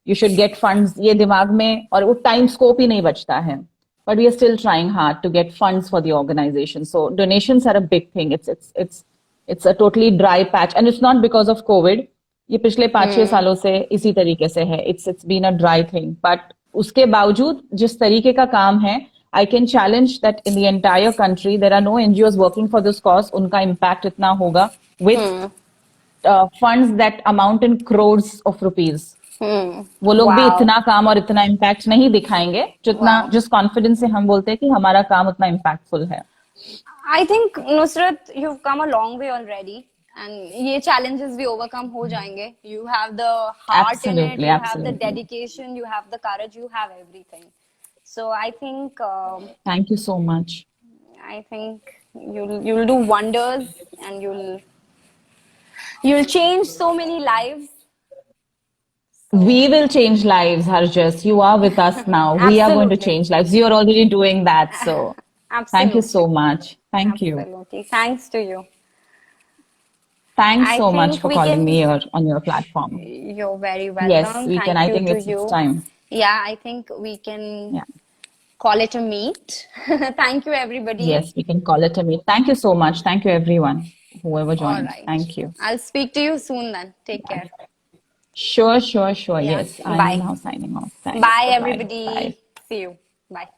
you should get funds, ये दिमाग में, और वो time scope ही नहीं बचता है. But we are still trying hard to get funds for the organization. So donations are a big thing. It's a totally dry patch, and it's not because of COVID. ये पिछले 5-6 सालों से इसी तरीके से है. It's been a dry thing. But उसके बावजूद जिस तरीके का काम है, I can challenge that in the entire country there are no NGOs working for this cause. उनका impact इतना होगा with funds that amount in crores of rupees. वो लोग भी Wow. इतना काम और इतना इम्पैक्ट नहीं दिखाएंगे जितना Wow. जिस कॉन्फिडेंस से हम बोलते हैं कि हमारा काम उतना इम्पैक्टफुल है. I think Nusrat, you've come a long way already, and ये challenges भी overcome हो जाएंगे. You have the heart in it, Absolutely, you have the absolutely. dedication, you have the courage, you have everything. So I think Thank you so much. you'll do wonders, and you'll change so many lives. We will change lives, Harjas. You are with us now. We are going to Absolutely. change lives. You are already doing that. So thank you Absolutely. so much. Thank you. Absolutely. Thanks to you. Thanks I so much think for we calling can. me here on your platform. You're very welcome. Yes, we can. I Thank think you to it's you. time. Yeah, I think we can Yeah. call it a meet. Thank you, everybody. Yes, we can call it a meet. Thank you so much. Thank you, everyone, whoever All joined. right. Thank you. I'll speak to you soon then. Take care. Sure, sure, sure. Yeah. Yes, I'm Bye. now signing off. Thanks. Bye, Bye-bye. everybody. Bye. See you. Bye.